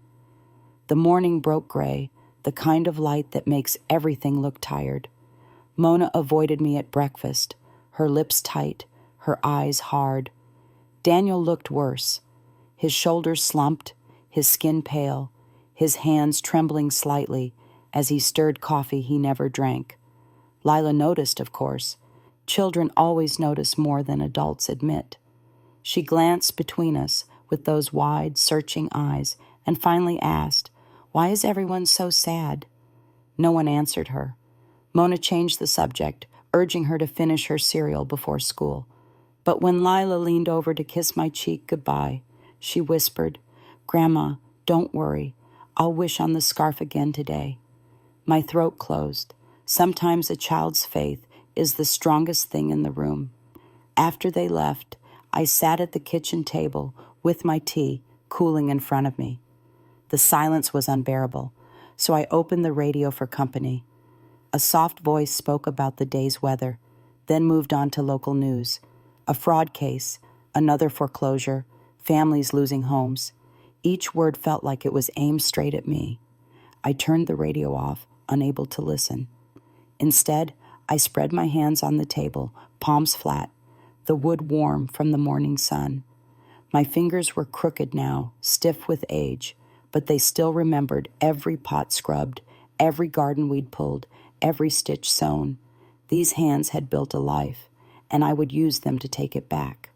The morning broke gray, the kind of light that makes everything look tired. Mona avoided me at breakfast, her lips tight, her eyes hard. Daniel looked worse, his shoulders slumped, his skin pale, his hands trembling slightly as he stirred coffee he never drank. Lila noticed, of course. Children always notice more than adults admit. She glanced between us with those wide, searching eyes and finally asked, "Why is everyone so sad?" No one answered her. Mona changed the subject, urging her to finish her cereal before school. But when Lila leaned over to kiss my cheek goodbye, she whispered, "Grandma, don't worry. I'll wish on the scarf again today." My throat closed. Sometimes a child's faith is the strongest thing in the room. After they left, I sat at the kitchen table with my tea cooling in front of me. The silence was unbearable, so I opened the radio for company. A soft voice spoke about the day's weather, then moved on to local news. A fraud case, another foreclosure, families losing homes. Each word felt like it was aimed straight at me. I turned the radio off, unable to listen. Instead, I spread my hands on the table, palms flat, the wood warm from the morning sun. My fingers were crooked now, stiff with age, but they still remembered every pot scrubbed, every garden weed pulled, every stitch sewn. These hands had built a life, and I would use them to take it back.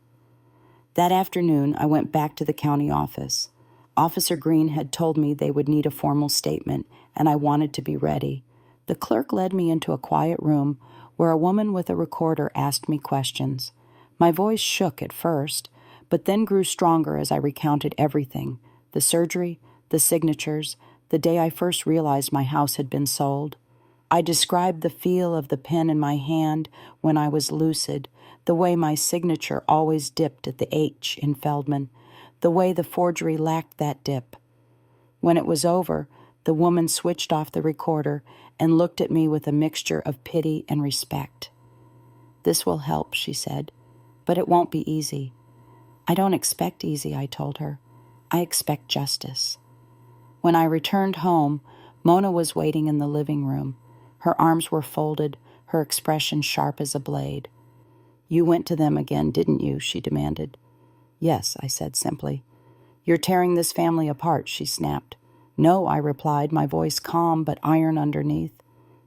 That afternoon, I went back to the county office. Officer Green had told me they would need a formal statement, and I wanted to be ready. The clerk led me into a quiet room where a woman with a recorder asked me questions. My voice shook at first, but then grew stronger as I recounted everything: the surgery, the signatures, the day I first realized my house had been sold. I described the feel of the pen in my hand when I was lucid, the way my signature always dipped at the H in Feldman, the way the forgery lacked that dip. When it was over, the woman switched off the recorder and looked at me with a mixture of pity and respect. "This will help," she said, "but it won't be easy." "I don't expect easy," I told her. "I expect justice." When I returned home, Mona was waiting in the living room. Her arms were folded, her expression sharp as a blade. "You went to them again, didn't you?" she demanded. "Yes," I said simply. "You're tearing this family apart," she snapped. "No," I replied, my voice calm but iron underneath.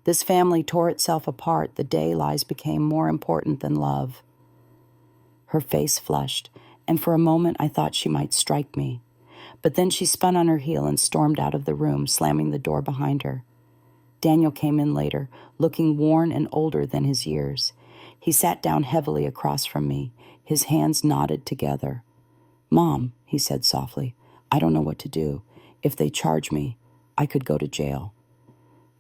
"This family tore itself apart the day lies became more important than love." Her face flushed, and for a moment I thought she might strike me. But then she spun on her heel and stormed out of the room, slamming the door behind her. Daniel came in later, looking worn and older than his years. He sat down heavily across from me, his hands knotted together. "Mom," he said softly, "I don't know what to do. If they charge me, I could go to jail."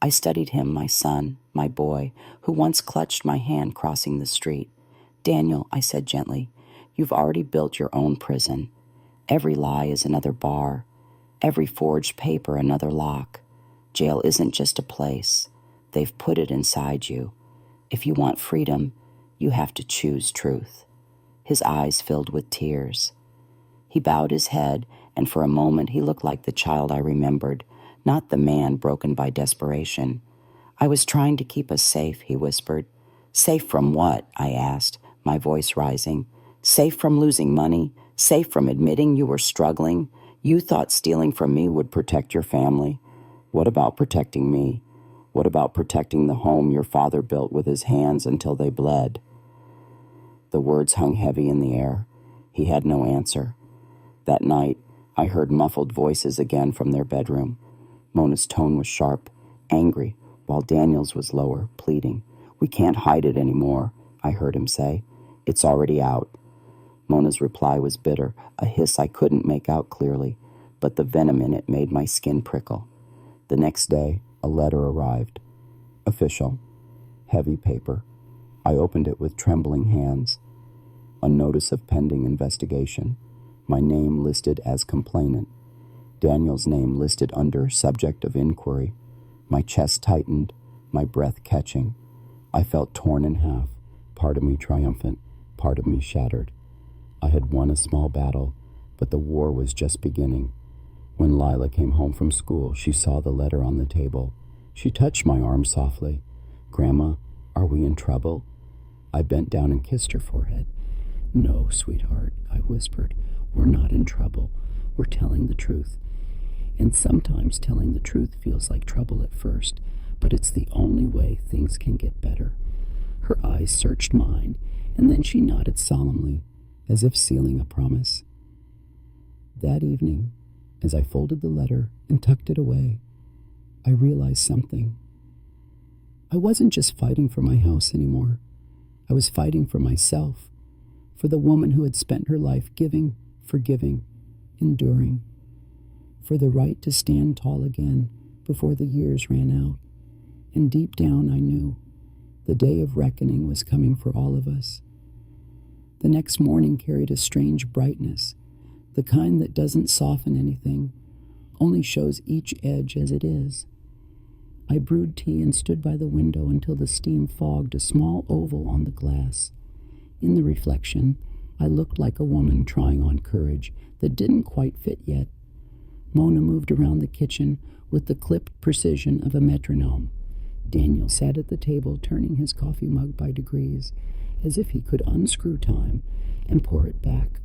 I studied him, my son, my boy, who once clutched my hand crossing the street. "Daniel," I said gently, "you've already built your own prison. Every lie is another bar, every forged paper another lock. Jail isn't just a place. They've put it inside you. If you want freedom, you have to choose truth." His eyes filled with tears. He bowed his head, and for a moment he looked like the child I remembered, not the man broken by desperation. "I was trying to keep us safe," he whispered. "Safe from what?" I asked, my voice rising. "Safe from losing money? Safe from admitting you were struggling? You thought stealing from me would protect your family. What about protecting me? What about protecting the home your father built with his hands until they bled? The words hung heavy in the air. He had no answer. That night, I heard muffled voices again from their bedroom. Mona's tone was sharp, angry, while Daniel's was lower, pleading. "We can't hide it anymore," I heard him say. "It's already out." Mona's reply was bitter, a hiss I couldn't make out clearly, but the venom in it made my skin prickle. The next day, a letter arrived. Official. Heavy paper. I opened it with trembling hands. A notice of pending investigation. My name listed as complainant. Daniel's name listed under subject of inquiry. My chest tightened, my breath catching. I felt torn in half, part of me triumphant, part of me shattered. I had won a small battle, but the war was just beginning. When Lila came home from school, she saw the letter on the table. She touched my arm softly. "Grandma, are we in trouble?" I bent down and kissed her forehead. "No, sweetheart," I whispered. "We're not in trouble. We're telling the truth. And sometimes telling the truth feels like trouble at first, but it's the only way things can get better." Her eyes searched mine, and then she nodded solemnly, as if sealing a promise. That evening, as I folded the letter and tucked it away, I realized something. I wasn't just fighting for my house anymore. I was fighting for myself, for the woman who had spent her life giving, forgiving, enduring, for the right to stand tall again before the years ran out. And deep down I knew the day of reckoning was coming for all of us. The next morning carried a strange brightness, the kind that doesn't soften anything, only shows each edge as it is. I brewed tea and stood by the window until the steam fogged a small oval on the glass. In the reflection, I looked like a woman trying on courage that didn't quite fit yet. Mona moved around the kitchen with the clipped precision of a metronome. Daniel sat at the table, turning his coffee mug by degrees, as if he could unscrew time and pour it back.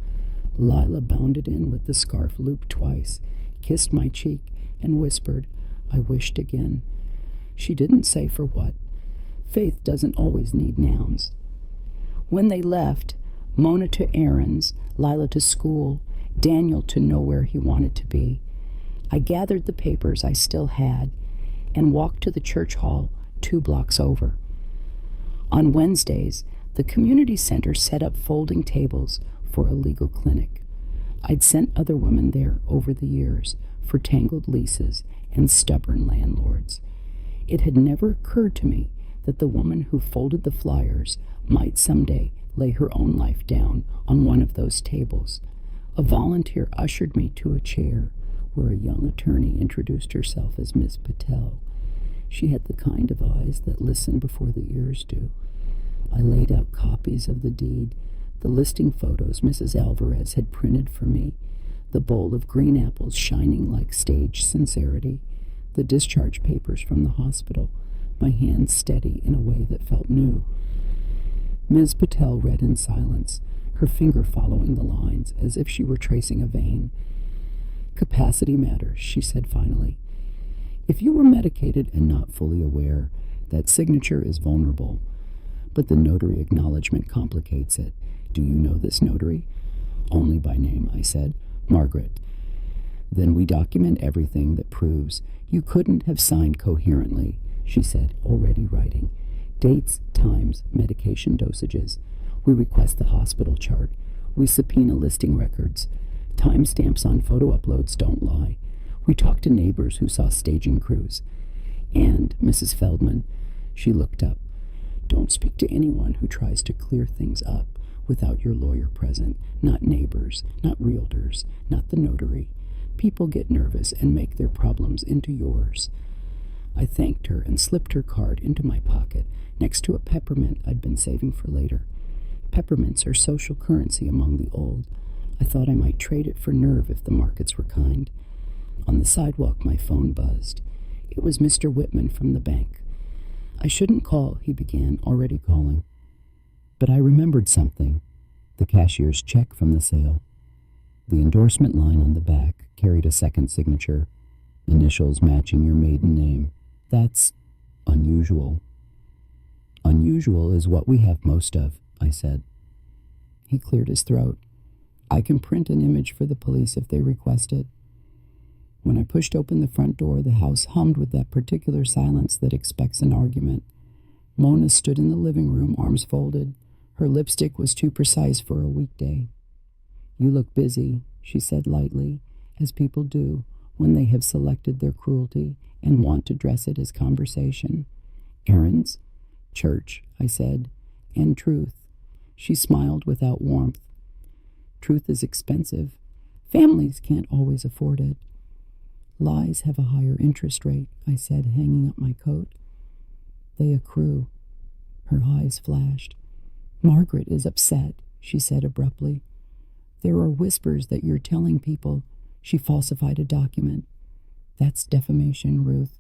Lila bounded in with the scarf looped twice, kissed my cheek, and whispered, "I wished again." She didn't say for what. Faith doesn't always need nouns. When they left, Mona to errands, Lila to school, Daniel to nowhere he wanted to be, I gathered the papers I still had and walked to the church hall 2 blocks over. On Wednesdays, the community center set up folding tables for a legal clinic. I'd sent other women there over the years for tangled leases and stubborn landlords. It had never occurred to me that the woman who folded the flyers might someday lay her own life down on one of those tables. A volunteer ushered me to a chair where a young attorney introduced herself as Miss Patel. She had the kind of eyes that listen before the ears do. I laid out copies of the deed, the listing photos Mrs. Alvarez had printed for me, the bowl of green apples shining like stage sincerity, the discharge papers from the hospital, my hands steady in a way that felt new. Ms. Patel read in silence, her finger following the lines as if she were tracing a vein. "Capacity matters," she said finally. "If you were medicated and not fully aware, that signature is vulnerable. But the notary acknowledgement complicates it. Do you know this notary?" "Only by name," I said. "Margaret." "Then we document everything that proves you couldn't have signed coherently," she said, already writing. "Dates, times, medication dosages. We request the hospital chart. We subpoena listing records. Timestamps on photo uploads don't lie. We talk to neighbors who saw staging crews. And, Mrs. Feldman," she looked up, "don't speak to anyone who tries to clear things up without your lawyer present. Not neighbors, not realtors, not the notary. People get nervous and make their problems into yours." I thanked her and slipped her card into my pocket next to a peppermint I'd been saving for later. Peppermints are social currency among the old. I thought I might trade it for nerve if the markets were kind. On the sidewalk, my phone buzzed. It was Mr. Whitman from the bank. "I shouldn't call," he began, already calling. But I remembered something. The cashier's check from the sale. The endorsement line on the back carried a second signature. initials matching your maiden name. That's unusual. Unusual is what we have most of, I said. He cleared his throat. I can print an image for the police if they request it. When I pushed open the front door, the house hummed with that particular silence that expects an argument. Mona stood in the living room, arms folded. Her lipstick was too precise for a weekday. You look busy, she said lightly, as people do when they have selected their cruelty and want to dress it as conversation. Errands? Church, I said, and truth. She smiled without warmth. Truth is expensive. Families can't always afford it. Lies have a higher interest rate, I said, hanging up my coat. They accrue. Her eyes flashed. Margaret is upset, she said abruptly. There are whispers that you're telling people she falsified a document. That's defamation, Ruth.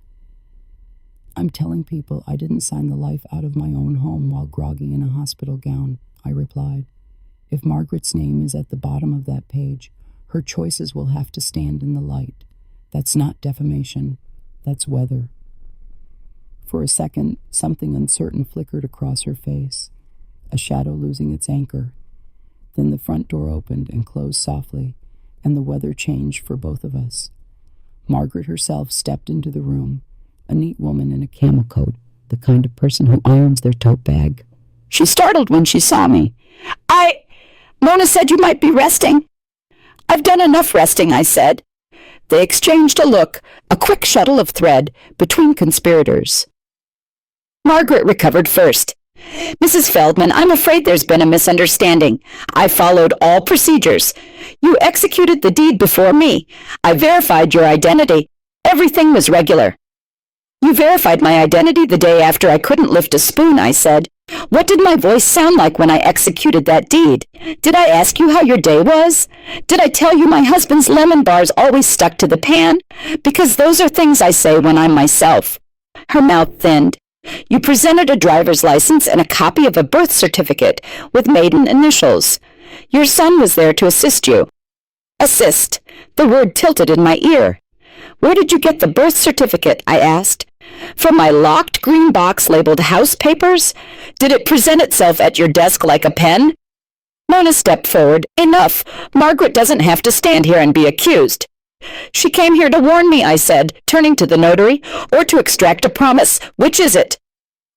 I'm telling people I didn't sign the life out of my own home while groggy in a hospital gown, I replied. If Margaret's name is at the bottom of that page, her choices will have to stand in the light. That's not defamation. That's weather. For a second, something uncertain flickered across her face, a shadow losing its anchor. Then the front door opened and closed softly, and the weather changed for both of us. Margaret herself stepped into the room, a neat woman in a camel coat, the kind of person who irons their tote bag. She startled when she saw me. Mona said you might be resting. I've done enough resting, I said. They exchanged a look, a quick shuttle of thread between conspirators. Margaret recovered first. Mrs. Feldman, I'm afraid there's been a misunderstanding. I followed all procedures. You executed the deed before me. I verified your identity. Everything was regular. You verified my identity the day after I couldn't lift a spoon, I said. What did my voice sound like when I executed that deed? Did I ask you how your day was? Did I tell you my husband's lemon bars always stuck to the pan? Because those are things I say when I'm myself. Her mouth thinned. You presented a driver's license and a copy of a birth certificate with maiden initials. Your son was there to assist you. Assist. The word tilted in my ear. Where did you get the birth certificate? I asked. From my locked green box labeled house papers? Did it present itself at your desk like a pen? Mona stepped forward. Enough. Margaret doesn't have to stand here and be accused. She came here to warn me, I said, turning to the notary, or to extract a promise. Which is it?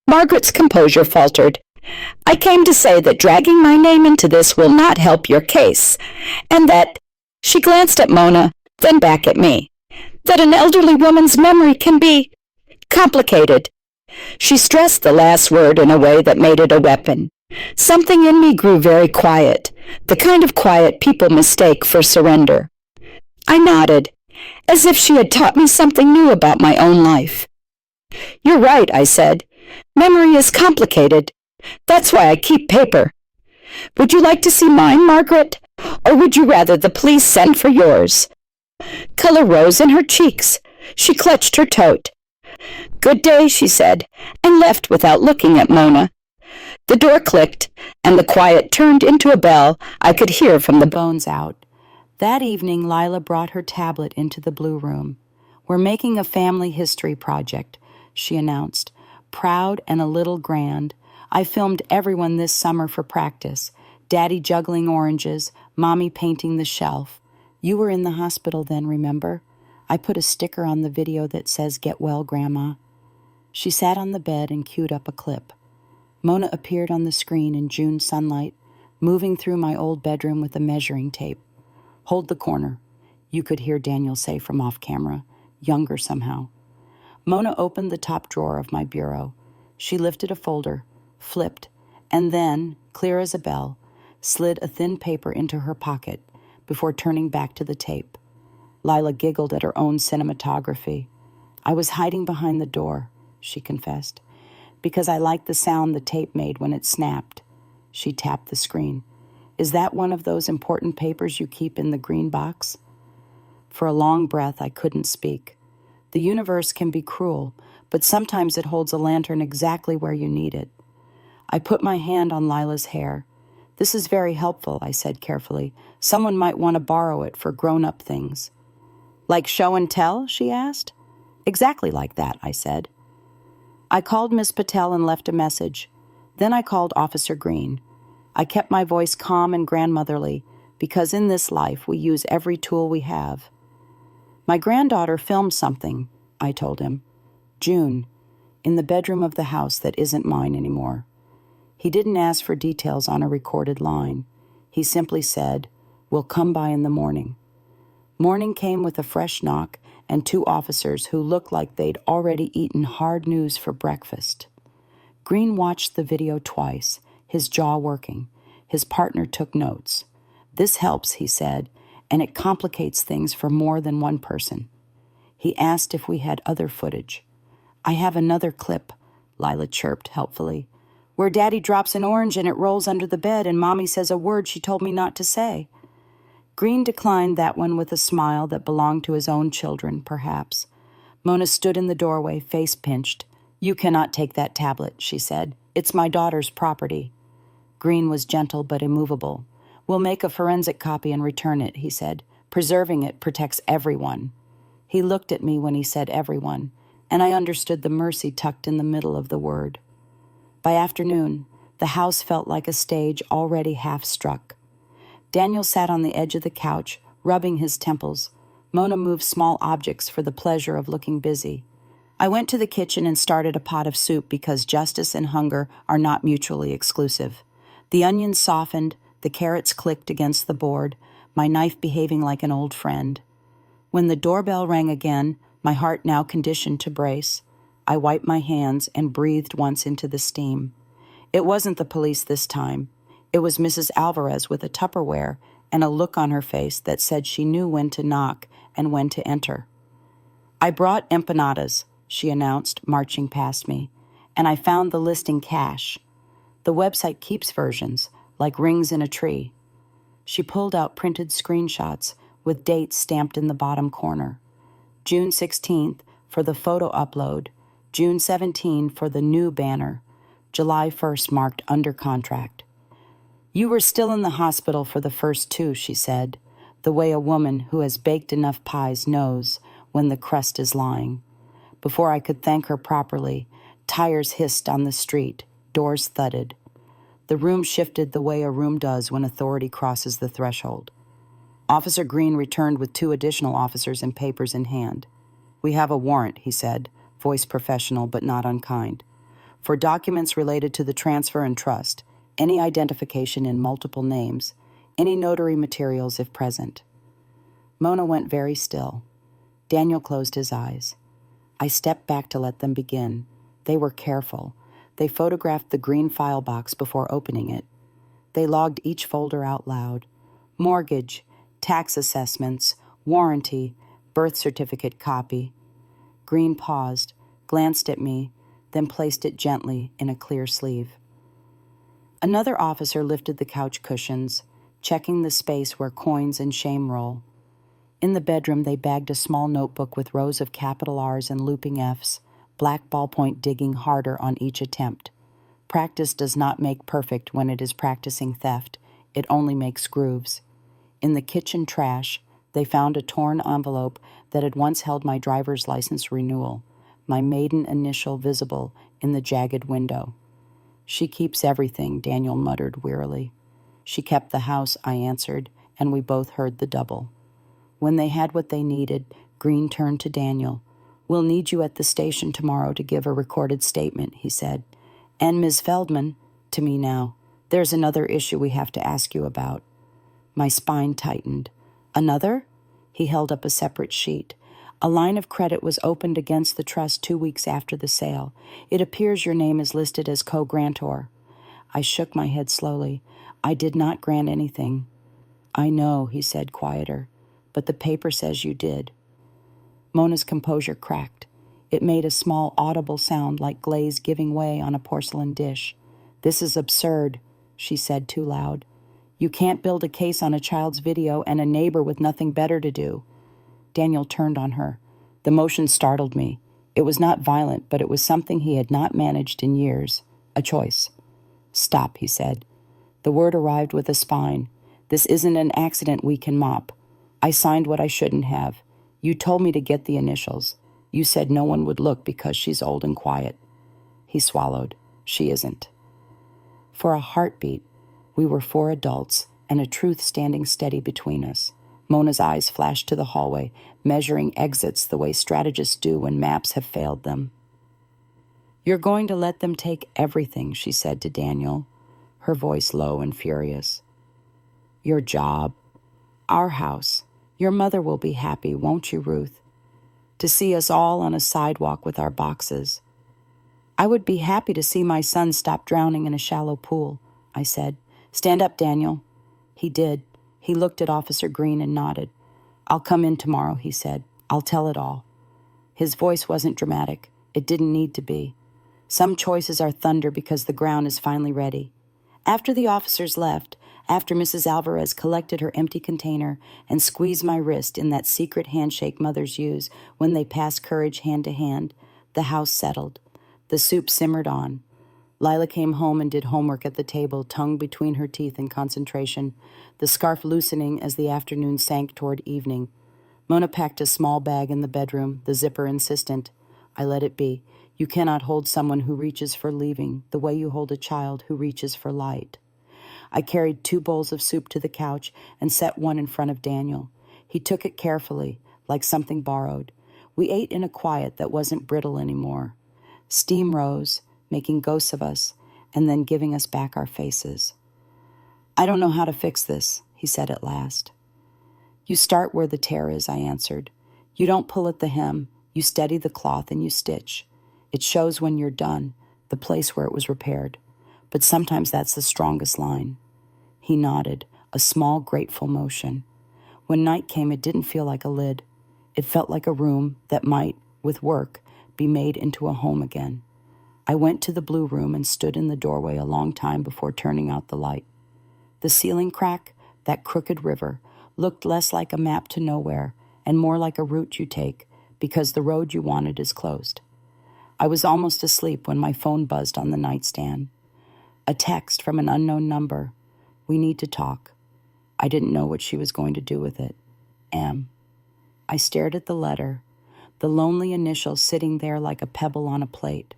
Margaret's composure faltered. I came to say that dragging my name into this will not help your case, and that— She glanced at Mona, then back at me. That an elderly woman's memory can be complicated. She stressed the last word in a way that made it a weapon. Something in me grew very quiet, the kind of quiet people mistake for surrender. I nodded, as if she had taught me something new about my own life. You're right, I said. Memory is complicated. That's why I keep paper. Would you like to see mine, Margaret? Or would you rather the police send for yours? Color rose in her cheeks. She clutched her tote. Good day, she said, and left without looking at Mona. The door clicked, and the quiet turned into a bell I could hear from the bones out. That evening, Lila brought her tablet into the blue room. We're making a family history project, she announced. Proud and a little grand. I filmed everyone this summer for practice. Daddy juggling oranges, Mommy painting the shelf. You were in the hospital then, remember? I put a sticker on the video that says, "Get well, Grandma." She sat on the bed and queued up a clip. Mona appeared on the screen in June sunlight, moving through my old bedroom with a measuring tape. Hold the corner, you could hear Daniel say from off camera, younger somehow. Mona opened the top drawer of my bureau. She lifted a folder, flipped, and then, clear as a bell, slid a thin paper into her pocket before turning back to the tape. Lila giggled at her own cinematography. I was hiding behind the door, she confessed, because I liked the sound the tape made when it snapped. She tapped the screen. Is that one of those important papers you keep in the green box? For a long breath, I couldn't speak. The universe can be cruel, but sometimes it holds a lantern exactly where you need it. I put my hand on Lila's hair. This is very helpful, I said carefully. Someone might want to borrow it for grown-up things. Like show and tell, she asked. Exactly like that, I said. I called Miss Patel and left a message. Then I called Officer Green. I kept my voice calm and grandmotherly, because in this life we use every tool we have. My granddaughter filmed something, I told him. June, in the bedroom of the house that isn't mine anymore. He didn't ask for details on a recorded line. He simply said, "We'll come by in the morning." Morning came with a fresh knock and 2 officers who looked like they'd already eaten hard news for breakfast. Green watched the video twice, his jaw working. His partner took notes. "This helps," he said, "and it complicates things for more than one person." He asked if we had other footage. "I have another clip," Lila chirped helpfully, "where Daddy drops an orange and it rolls under the bed and Mommy says a word she told me not to say." Green declined that one with a smile that belonged to his own children, perhaps. Mona stood in the doorway, face pinched. "You cannot take that tablet," she said. "It's my daughter's property." Green was gentle but immovable. "We'll make a forensic copy and return it," he said. "Preserving it protects everyone." He looked at me when he said everyone, and I understood the mercy tucked in the middle of the word. By afternoon, the house felt like a stage already half struck. Daniel sat on the edge of the couch, rubbing his temples. Mona moved small objects for the pleasure of looking busy. I went to the kitchen and started a pot of soup because justice and hunger are not mutually exclusive. The onions softened, the carrots clicked against the board, my knife behaving like an old friend. When the doorbell rang again, my heart now conditioned to brace, I wiped my hands and breathed once into the steam. It wasn't the police this time. It was Mrs. Alvarez with a Tupperware and a look on her face that said she knew when to knock and when to enter. "I brought empanadas," she announced, marching past me, "and I found the listing cash. The website keeps versions, like rings in a tree." She pulled out printed screenshots with dates stamped in the bottom corner. June 16th for the photo upload, June 17 for the new banner, July 1st marked under contract. "You were still in the hospital for the first 2, she said, the way a woman who has baked enough pies knows when the crust is lying. Before I could thank her properly, tires hissed on the street, doors thudded. The room shifted the way a room does when authority crosses the threshold. Officer Green returned with 2 additional officers and papers in hand. "We have a warrant," he said, voice professional but not unkind, "for documents related to the transfer and trust, any identification in multiple names, any notary materials if present." Mona went very still. Daniel closed his eyes. I stepped back to let them begin. They were careful. They photographed the green file box before opening it. They logged each folder out loud. Mortgage, tax assessments, warranty, birth certificate copy. Green paused, glanced at me, then placed it gently in a clear sleeve. Another officer lifted the couch cushions, checking the space where coins and shame roll. In the bedroom, they bagged a small notebook with rows of capital R's and looping F's, black ballpoint digging harder on each attempt. Practice does not make perfect when it is practicing theft. It only makes grooves. In the kitchen trash, they found a torn envelope that had once held my driver's license renewal, my maiden initial visible in the jagged window. "She keeps everything," Daniel muttered wearily. "She kept the house," I answered, and we both heard the double. When they had what they needed, Green turned to Daniel. "We'll need you at the station tomorrow to give a recorded statement," he said. "And Ms. Feldman," to me now, "there's another issue we have to ask you about." My spine tightened. "Another?" He held up a separate sheet. "A line of credit was opened against the trust 2 weeks after the sale. It appears your name is listed as co-grantor." I shook my head slowly. "I did not grant anything." "I know," he said, quieter, "but the paper says you did." Mona's composure cracked. It made a small audible sound like glaze giving way on a porcelain dish. "This is absurd," she said too loud. "You can't build a case on a child's video and a neighbor with nothing better to do." Daniel turned on her. The motion startled me. It was not violent, but it was something he had not managed in years. A choice. "Stop," he said. The word arrived with a spine. "This isn't an accident we can mop. I signed what I shouldn't have. You told me to get the initials. You said no one would look because she's old and quiet. He swallowed. She isn't. For a heartbeat, we were 4 adults and a truth standing steady between us. Mona's eyes flashed to the hallway, measuring exits the way strategists do when maps have failed them. You're going to let them take everything, she said to Daniel, her voice low and furious. Your job, our house. Your mother will be happy, won't you, Ruth? To see us all on a sidewalk with our boxes. I would be happy to see my son stop drowning in a shallow pool, I said. Stand up, Daniel. He did. He looked at Officer Green and nodded. I'll come in tomorrow, he said. I'll tell it all. His voice wasn't dramatic. It didn't need to be. Some choices are thunder because the ground is finally ready. After the officers left, after Mrs. Alvarez collected her empty container and squeezed my wrist in that secret handshake mothers use when they pass courage hand to hand, the house settled. The soup simmered on. Lila came home and did homework at the table, tongue between her teeth in concentration, the scarf loosening as the afternoon sank toward evening. Mona packed a small bag in the bedroom, the zipper insistent. I let it be. You cannot hold someone who reaches for leaving the way you hold a child who reaches for light. I carried 2 bowls of soup to the couch and set one in front of Daniel. He took it carefully, like something borrowed. We ate in a quiet that wasn't brittle anymore. Steam rose, making ghosts of us, and then giving us back our faces. I don't know how to fix this, he said at last. You start where the tear is, I answered. You don't pull at the hem, you steady the cloth and you stitch. It shows when you're done, the place where it was repaired. But sometimes that's the strongest line. He nodded, a small, grateful motion. When night came, it didn't feel like a lid. It felt like a room that might, with work, be made into a home again. I went to the blue room and stood in the doorway a long time before turning out the light. The ceiling crack, that crooked river, looked less like a map to nowhere and more like a route you take because the road you wanted is closed. I was almost asleep when my phone buzzed on the nightstand. A text from an unknown number. We need to talk. I didn't know what she was going to do with it. M. I stared at the letter, the lonely initial sitting there like a pebble on a plate.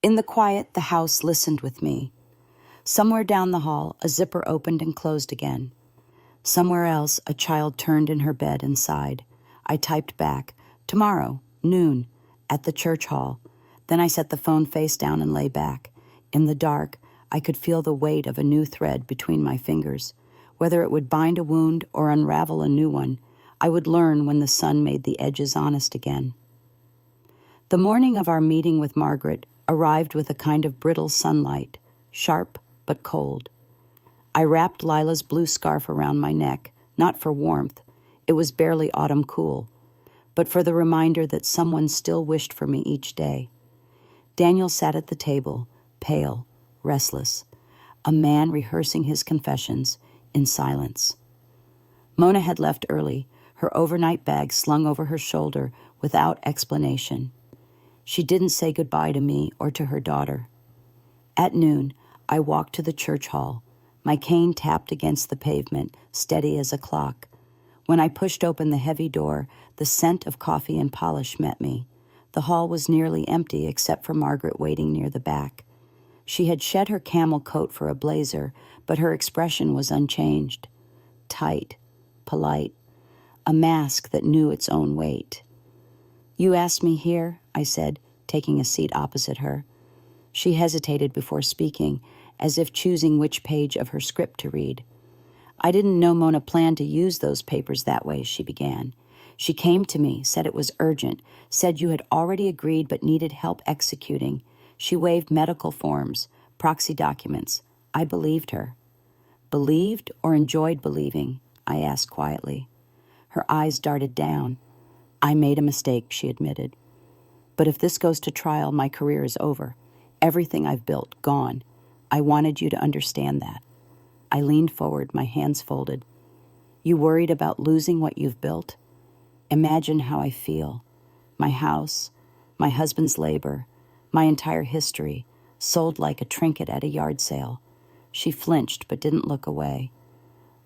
In the quiet, the house listened with me. Somewhere down the hall, a zipper opened and closed again. Somewhere else, a child turned in her bed and sighed. I typed back, tomorrow, noon, at the church hall. Then I set the phone face down and lay back. In the dark, I could feel the weight of a new thread between my fingers. Whether it would bind a wound or unravel a new one, I would learn when the sun made the edges honest again. The morning of our meeting with Margaret arrived with a kind of brittle sunlight, sharp but cold. I wrapped Lila's blue scarf around my neck, not for warmth, it was barely autumn cool, but for the reminder that someone still wished for me each day. Daniel sat at the table, pale, restless, a man rehearsing his confessions in silence. Mona had left early, her overnight bag slung over her shoulder without explanation. She didn't say goodbye to me or to her daughter. At noon, I walked to the church hall. My cane tapped against the pavement, steady as a clock. When I pushed open the heavy door, the scent of coffee and polish met me. The hall was nearly empty except for Margaret waiting near the back. She had shed her camel coat for a blazer, but her expression was unchanged. Tight, polite, a mask that knew its own weight. You asked me here, I said, taking a seat opposite her. She hesitated before speaking, as if choosing which page of her script to read. I didn't know Mona planned to use those papers that way, she began. She came to me, said it was urgent, said you had already agreed but needed help executing. She waved medical forms, proxy documents. I believed her. Believed or enjoyed believing? I asked quietly. Her eyes darted down. I made a mistake, she admitted. But if this goes to trial, my career is over. Everything I've built, gone. I wanted you to understand that. I leaned forward, my hands folded. You worried about losing what you've built? Imagine how I feel. My house, my husband's labor, my entire history, sold like a trinket at a yard sale. She flinched but didn't look away.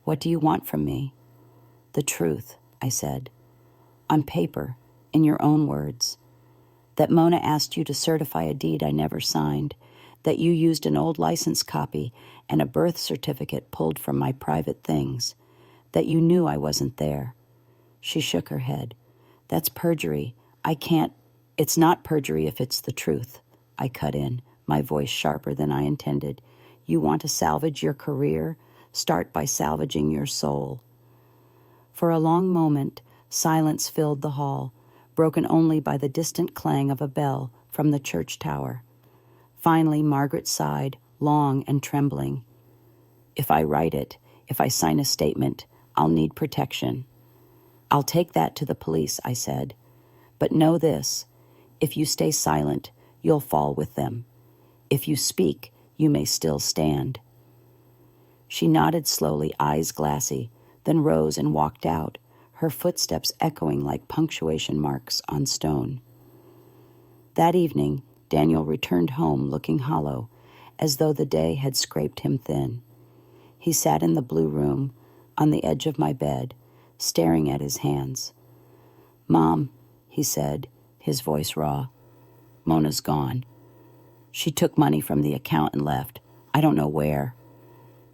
What do you want from me? The truth, I said. On paper, in your own words. That Mona asked you to certify a deed I never signed, that you used an old license copy and a birth certificate pulled from my private things, that you knew I wasn't there. She shook her head. That's perjury. I can't. It's not perjury if it's the truth. I cut in, my voice sharper than I intended. You want to salvage your career? Start by salvaging your soul. For a long moment, silence filled the hall, broken only by the distant clang of a bell from the church tower. Finally, Margaret sighed, long and trembling. If I write it, if I sign a statement, I'll need protection. I'll take that to the police, I said. But know this, if you stay silent, you'll fall with them. If you speak, you may still stand. She nodded slowly, eyes glassy, then rose and walked out, her footsteps echoing like punctuation marks on stone. That evening, Daniel returned home looking hollow, as though the day had scraped him thin. He sat in the blue room, on the edge of my bed, staring at his hands. "Mom," he said, his voice raw, "Mona's gone. She took money from the account and left. I don't know where."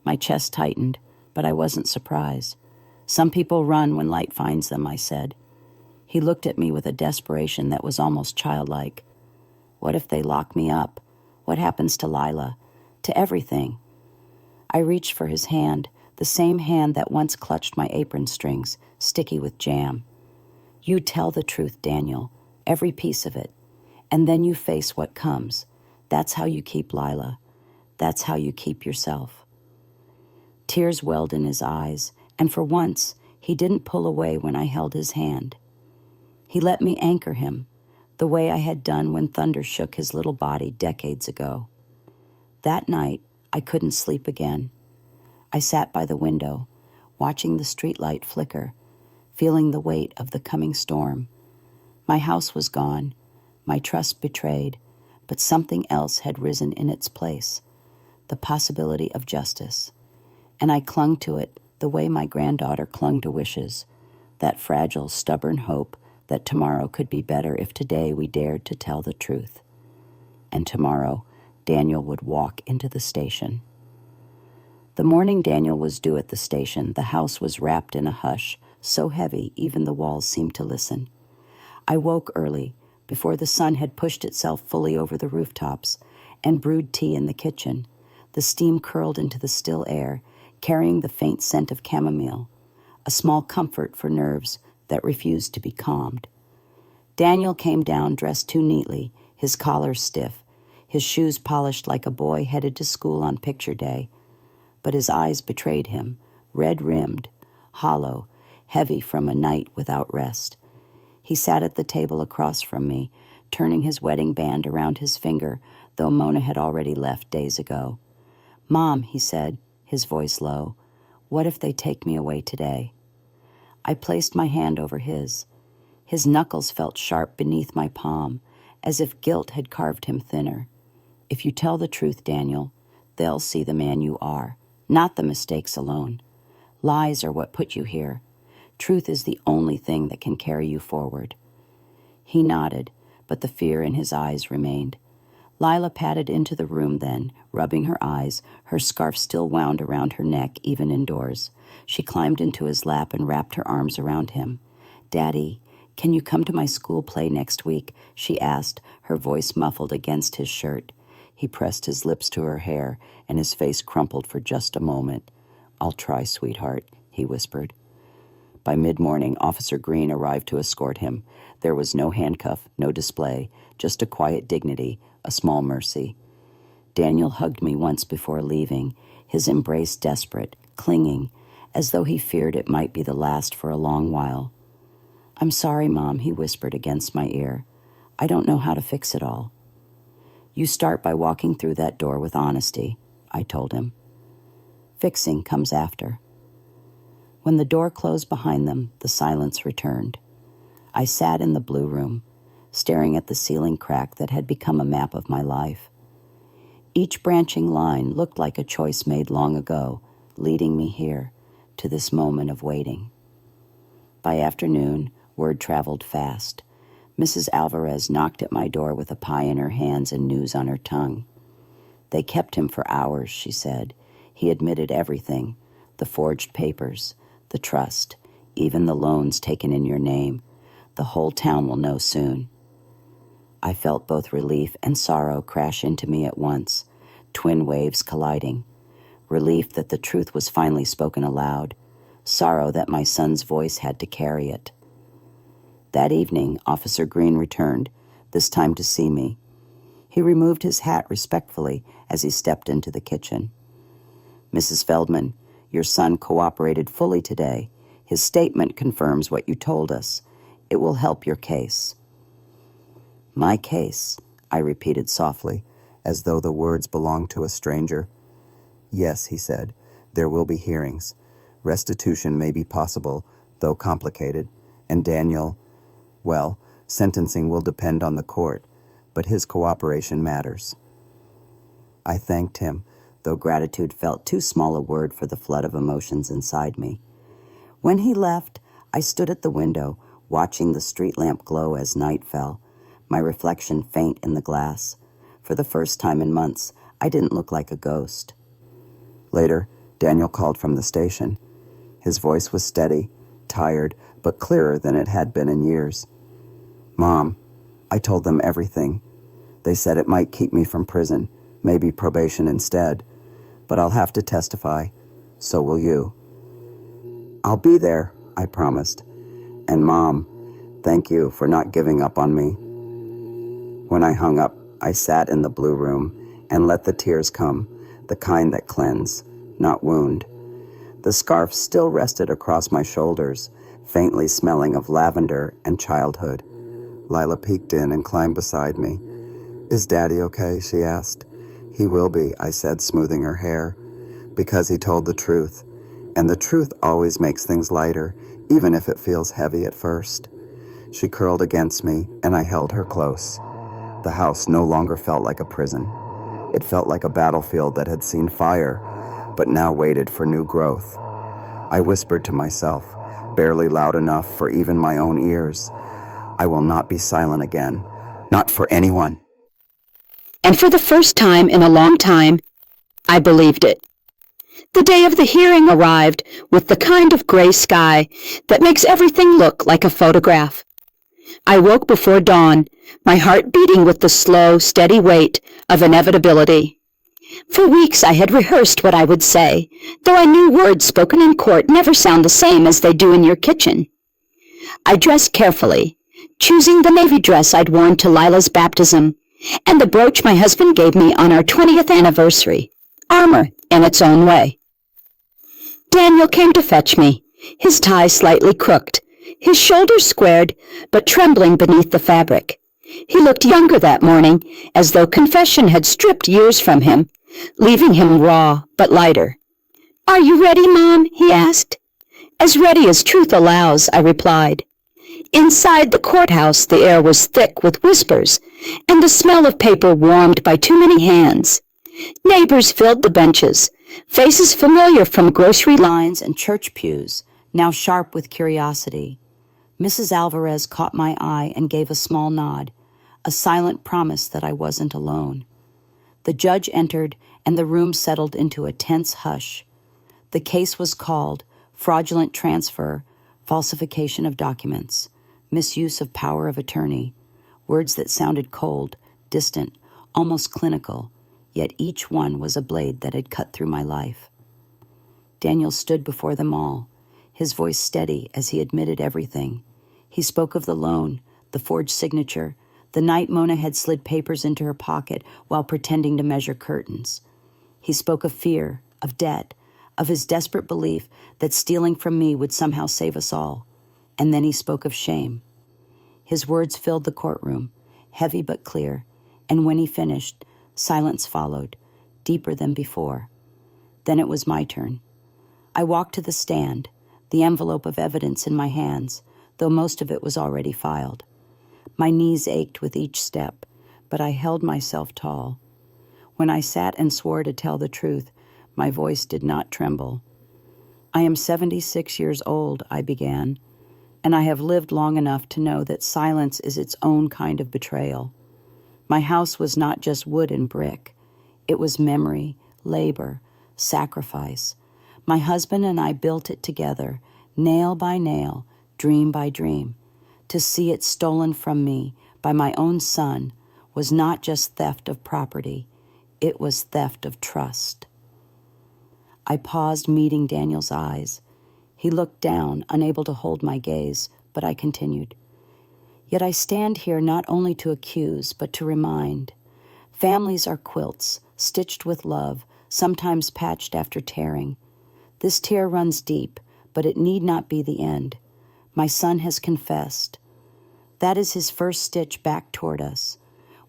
My chest tightened, but I wasn't surprised. "Some people run when light finds them," I said. He looked at me with a desperation that was almost childlike. "What if they lock me up? What happens to Lila? To everything?" I reached for his hand, the same hand that once clutched my apron strings, sticky with jam. "You tell the truth, Daniel, every piece of it, and then you face what comes. That's how you keep Lila. That's how you keep yourself." Tears welled in his eyes, and for once, he didn't pull away when I held his hand. He let me anchor him, the way I had done when thunder shook his little body decades ago. That night, I couldn't sleep again. I sat by the window, watching the streetlight flicker, feeling the weight of the coming storm. My house was gone, my trust betrayed, but something else had risen in its place, the possibility of justice. And I clung to it the way my granddaughter clung to wishes, that fragile, stubborn hope that tomorrow could be better if today we dared to tell the truth. And tomorrow, Daniel would walk into the station. The morning Daniel was due at the station, the house was wrapped in a hush, so heavy even the walls seemed to listen. I woke early, before the sun had pushed itself fully over the rooftops, and brewed tea in the kitchen. The steam curled into the still air, carrying the faint scent of chamomile, a small comfort for nerves that refused to be calmed. Daniel came down dressed too neatly, his collar stiff, his shoes polished like a boy headed to school on picture day. But his eyes betrayed him, red-rimmed, hollow, heavy from a night without rest. He sat at the table across from me, turning his wedding band around his finger, though Mona had already left days ago. "Mom," he said, his voice low, "what if they take me away today?" I placed my hand over his. His knuckles felt sharp beneath my palm, as if guilt had carved him thinner. "If you tell the truth, Daniel, they'll see the man you are, not the mistakes alone. Lies are what put you here. Truth is the only thing that can carry you forward." He nodded, but the fear in his eyes remained. Lila padded into the room then, rubbing her eyes, her scarf still wound around her neck, even indoors. She climbed into his lap and wrapped her arms around him. "Daddy, can you come to my school play next week?" she asked, her voice muffled against his shirt. He pressed his lips to her hair, and his face crumpled for just a moment. "I'll try, sweetheart," he whispered. By mid-morning, Officer Green arrived to escort him. There was no handcuff, no display, just a quiet dignity, a small mercy. Daniel hugged me once before leaving, his embrace desperate, clinging, as though he feared it might be the last for a long while. "I'm sorry, Mom," he whispered against my ear. "I don't know how to fix it all." "You start by walking through that door with honesty," I told him. "Fixing comes after." When the door closed behind them, the silence returned. I sat in the blue room, staring at the ceiling crack that had become a map of my life. Each branching line looked like a choice made long ago, leading me here, to this moment of waiting. By afternoon, Word traveled fast. Mrs. Alvarez knocked at my door with a pie in her hands and news on her tongue. They kept him for hours, she said. He admitted everything, the forged papers, the trust, even the loans taken in your name. The whole town will know soon. I felt both relief and sorrow crash into me at once, twin waves colliding. Relief that the truth was finally spoken aloud, sorrow that my son's voice had to carry it. That evening, Officer Green returned, this time to see me. He removed his hat respectfully as he stepped into the kitchen. Mrs. Feldman, your son cooperated fully today. His statement confirms what you told us. It will help your case. My case, I repeated softly, as though the words belonged to a stranger. Yes, he said, there will be hearings. Restitution may be possible, though complicated. And Daniel, well, sentencing will depend on the court, but his cooperation matters. I thanked him, though gratitude felt too small a word for the flood of emotions inside me. When he left, I stood at the window, watching the street lamp glow as night fell, my reflection faint in the glass. For the first time in months, I didn't look like a ghost. Later, Daniel called from the station. His voice was steady, tired, but clearer than it had been in years. Mom, I told them everything. They said it might keep me from prison, maybe probation instead, but I'll have to testify. So will you. I'll be there, I promised. And Mom, thank you for not giving up on me. When I hung up, I sat in the blue room and let the tears come, the kind that cleanse, not wound. The scarf still rested across my shoulders, faintly smelling of lavender and childhood. Lila peeked in and climbed beside me. Is Daddy okay? She asked. He will be, I said, smoothing her hair, because he told the truth. And the truth always makes things lighter, even if it feels heavy at first. She curled against me, and I held her close. The house no longer felt like a prison. It felt like a battlefield that had seen fire, but now waited for new growth. I whispered to myself, barely loud enough for even my own ears, I will not be silent again, not for anyone. And for the first time in a long time, I believed it. The day of the hearing arrived with the kind of gray sky that makes everything look like a photograph. I woke before dawn, my heart beating with the slow, steady weight of inevitability. For weeks I had rehearsed what I would say, though I knew words spoken in court never sound the same as they do in your kitchen. I dressed carefully, choosing the navy dress I'd worn to Lila's baptism, and the brooch my husband gave me on our 20th anniversary, armor in its own way. Daniel came to fetch me, his tie slightly crooked, his shoulders squared, but trembling beneath the fabric. He looked younger that morning, as though confession had stripped years from him, leaving him raw but lighter. "Are you ready, Mom?" he asked. "As ready as truth allows," I replied. Inside the courthouse, the air was thick with whispers, and the smell of paper warmed by too many hands. Neighbors filled the benches, faces familiar from grocery lines and church pews, now sharp with curiosity. Mrs. Alvarez caught my eye and gave a small nod, a silent promise that I wasn't alone. The judge entered, and the room settled into a tense hush. The case was called fraudulent transfer, falsification of documents, misuse of power of attorney, words that sounded cold, distant, almost clinical, yet each one was a blade that had cut through my life. Daniel stood before them all, his voice steady as he admitted everything. He spoke of the loan, the forged signature, the night Mona had slid papers into her pocket while pretending to measure curtains. He spoke of fear, of debt, of his desperate belief that stealing from me would somehow save us all. And then he spoke of shame. His words filled the courtroom, heavy but clear, and when he finished, silence followed, deeper than before. Then it was my turn. I walked to the stand, the envelope of evidence in my hands, though most of it was already filed. My knees ached with each step, but I held myself tall. When I sat and swore to tell the truth, my voice did not tremble. I am 76 years old, I began. and I have lived long enough to know that silence is its own kind of betrayal. My house was not just wood and brick. It was memory, labor, sacrifice. My husband and I built it together, nail by nail, dream by dream. To see it stolen from me by my own son was not just theft of property, it was theft of trust. I paused, meeting Daniel's eyes. He looked down, unable to hold my gaze, but I continued. Yet I stand here not only to accuse, but to remind. Families are quilts, stitched with love, sometimes patched after tearing. This tear runs deep, but it need not be the end. My son has confessed. That is his first stitch back toward us.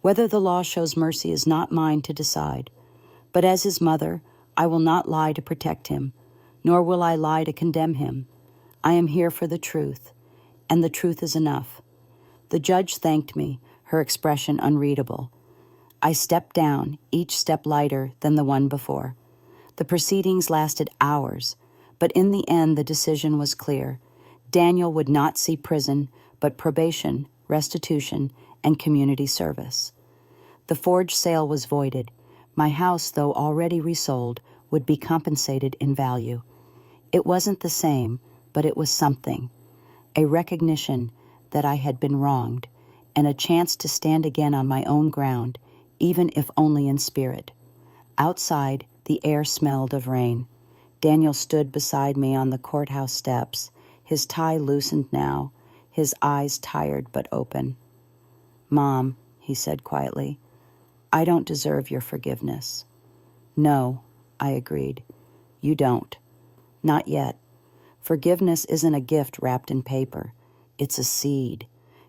Whether the law shows mercy is not mine to decide. But as his mother, I will not lie to protect him, nor will I lie to condemn him. I am here for the truth, and the truth is enough. The judge thanked me, her expression unreadable. I stepped down, each step lighter than the one before. The proceedings lasted hours, but in the end the decision was clear. Daniel would not see prison, but probation, restitution, and community service. The forged sale was voided. My house, though already resold, would be compensated in value. It wasn't the same, but it was something. A recognition that I had been wronged, and a chance to stand again on my own ground, even if only in spirit. Outside, the air smelled of rain. Daniel stood beside me on the courthouse steps, his tie loosened now, his eyes tired but open. "Mom," he said quietly, "I don't deserve your forgiveness." "No," I agreed. "You don't. Not yet. Forgiveness isn't a gift wrapped in paper. It's a seed.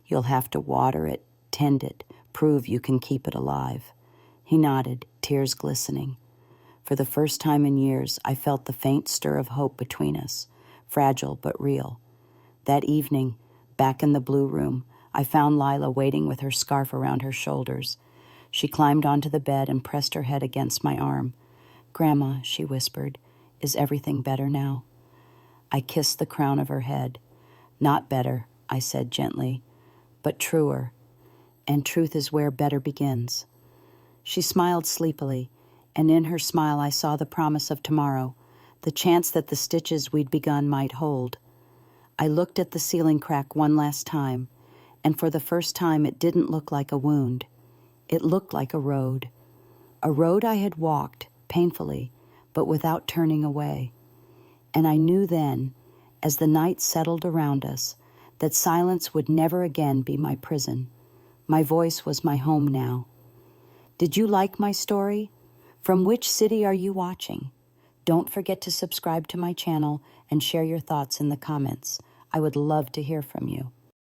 You'll have to water it, tend it, prove you can keep it alive." He nodded, tears glistening. For the first time in years, I felt the faint stir of hope between us, fragile but real. That evening, back in the blue room, I found Lila waiting with her scarf around her shoulders. She climbed onto the bed and pressed her head against my arm. "Grandma," she whispered, "is everything better now?" I kissed the crown of her head. "Not better," I said gently, "but truer. And truth is where better begins." She smiled sleepily, and in her smile I saw the promise of tomorrow, the chance that the stitches we'd begun might hold. I looked at the ceiling crack one last time, and for the first time it didn't look like a wound. It looked like a road I had walked, painfully, but without turning away. And I knew then, as the night settled around us, that silence would never again be my prison. My voice was my home now. Did you like my story? From which city are you watching? Don't forget to subscribe to my channel and share your thoughts in the comments. I would love to hear from you.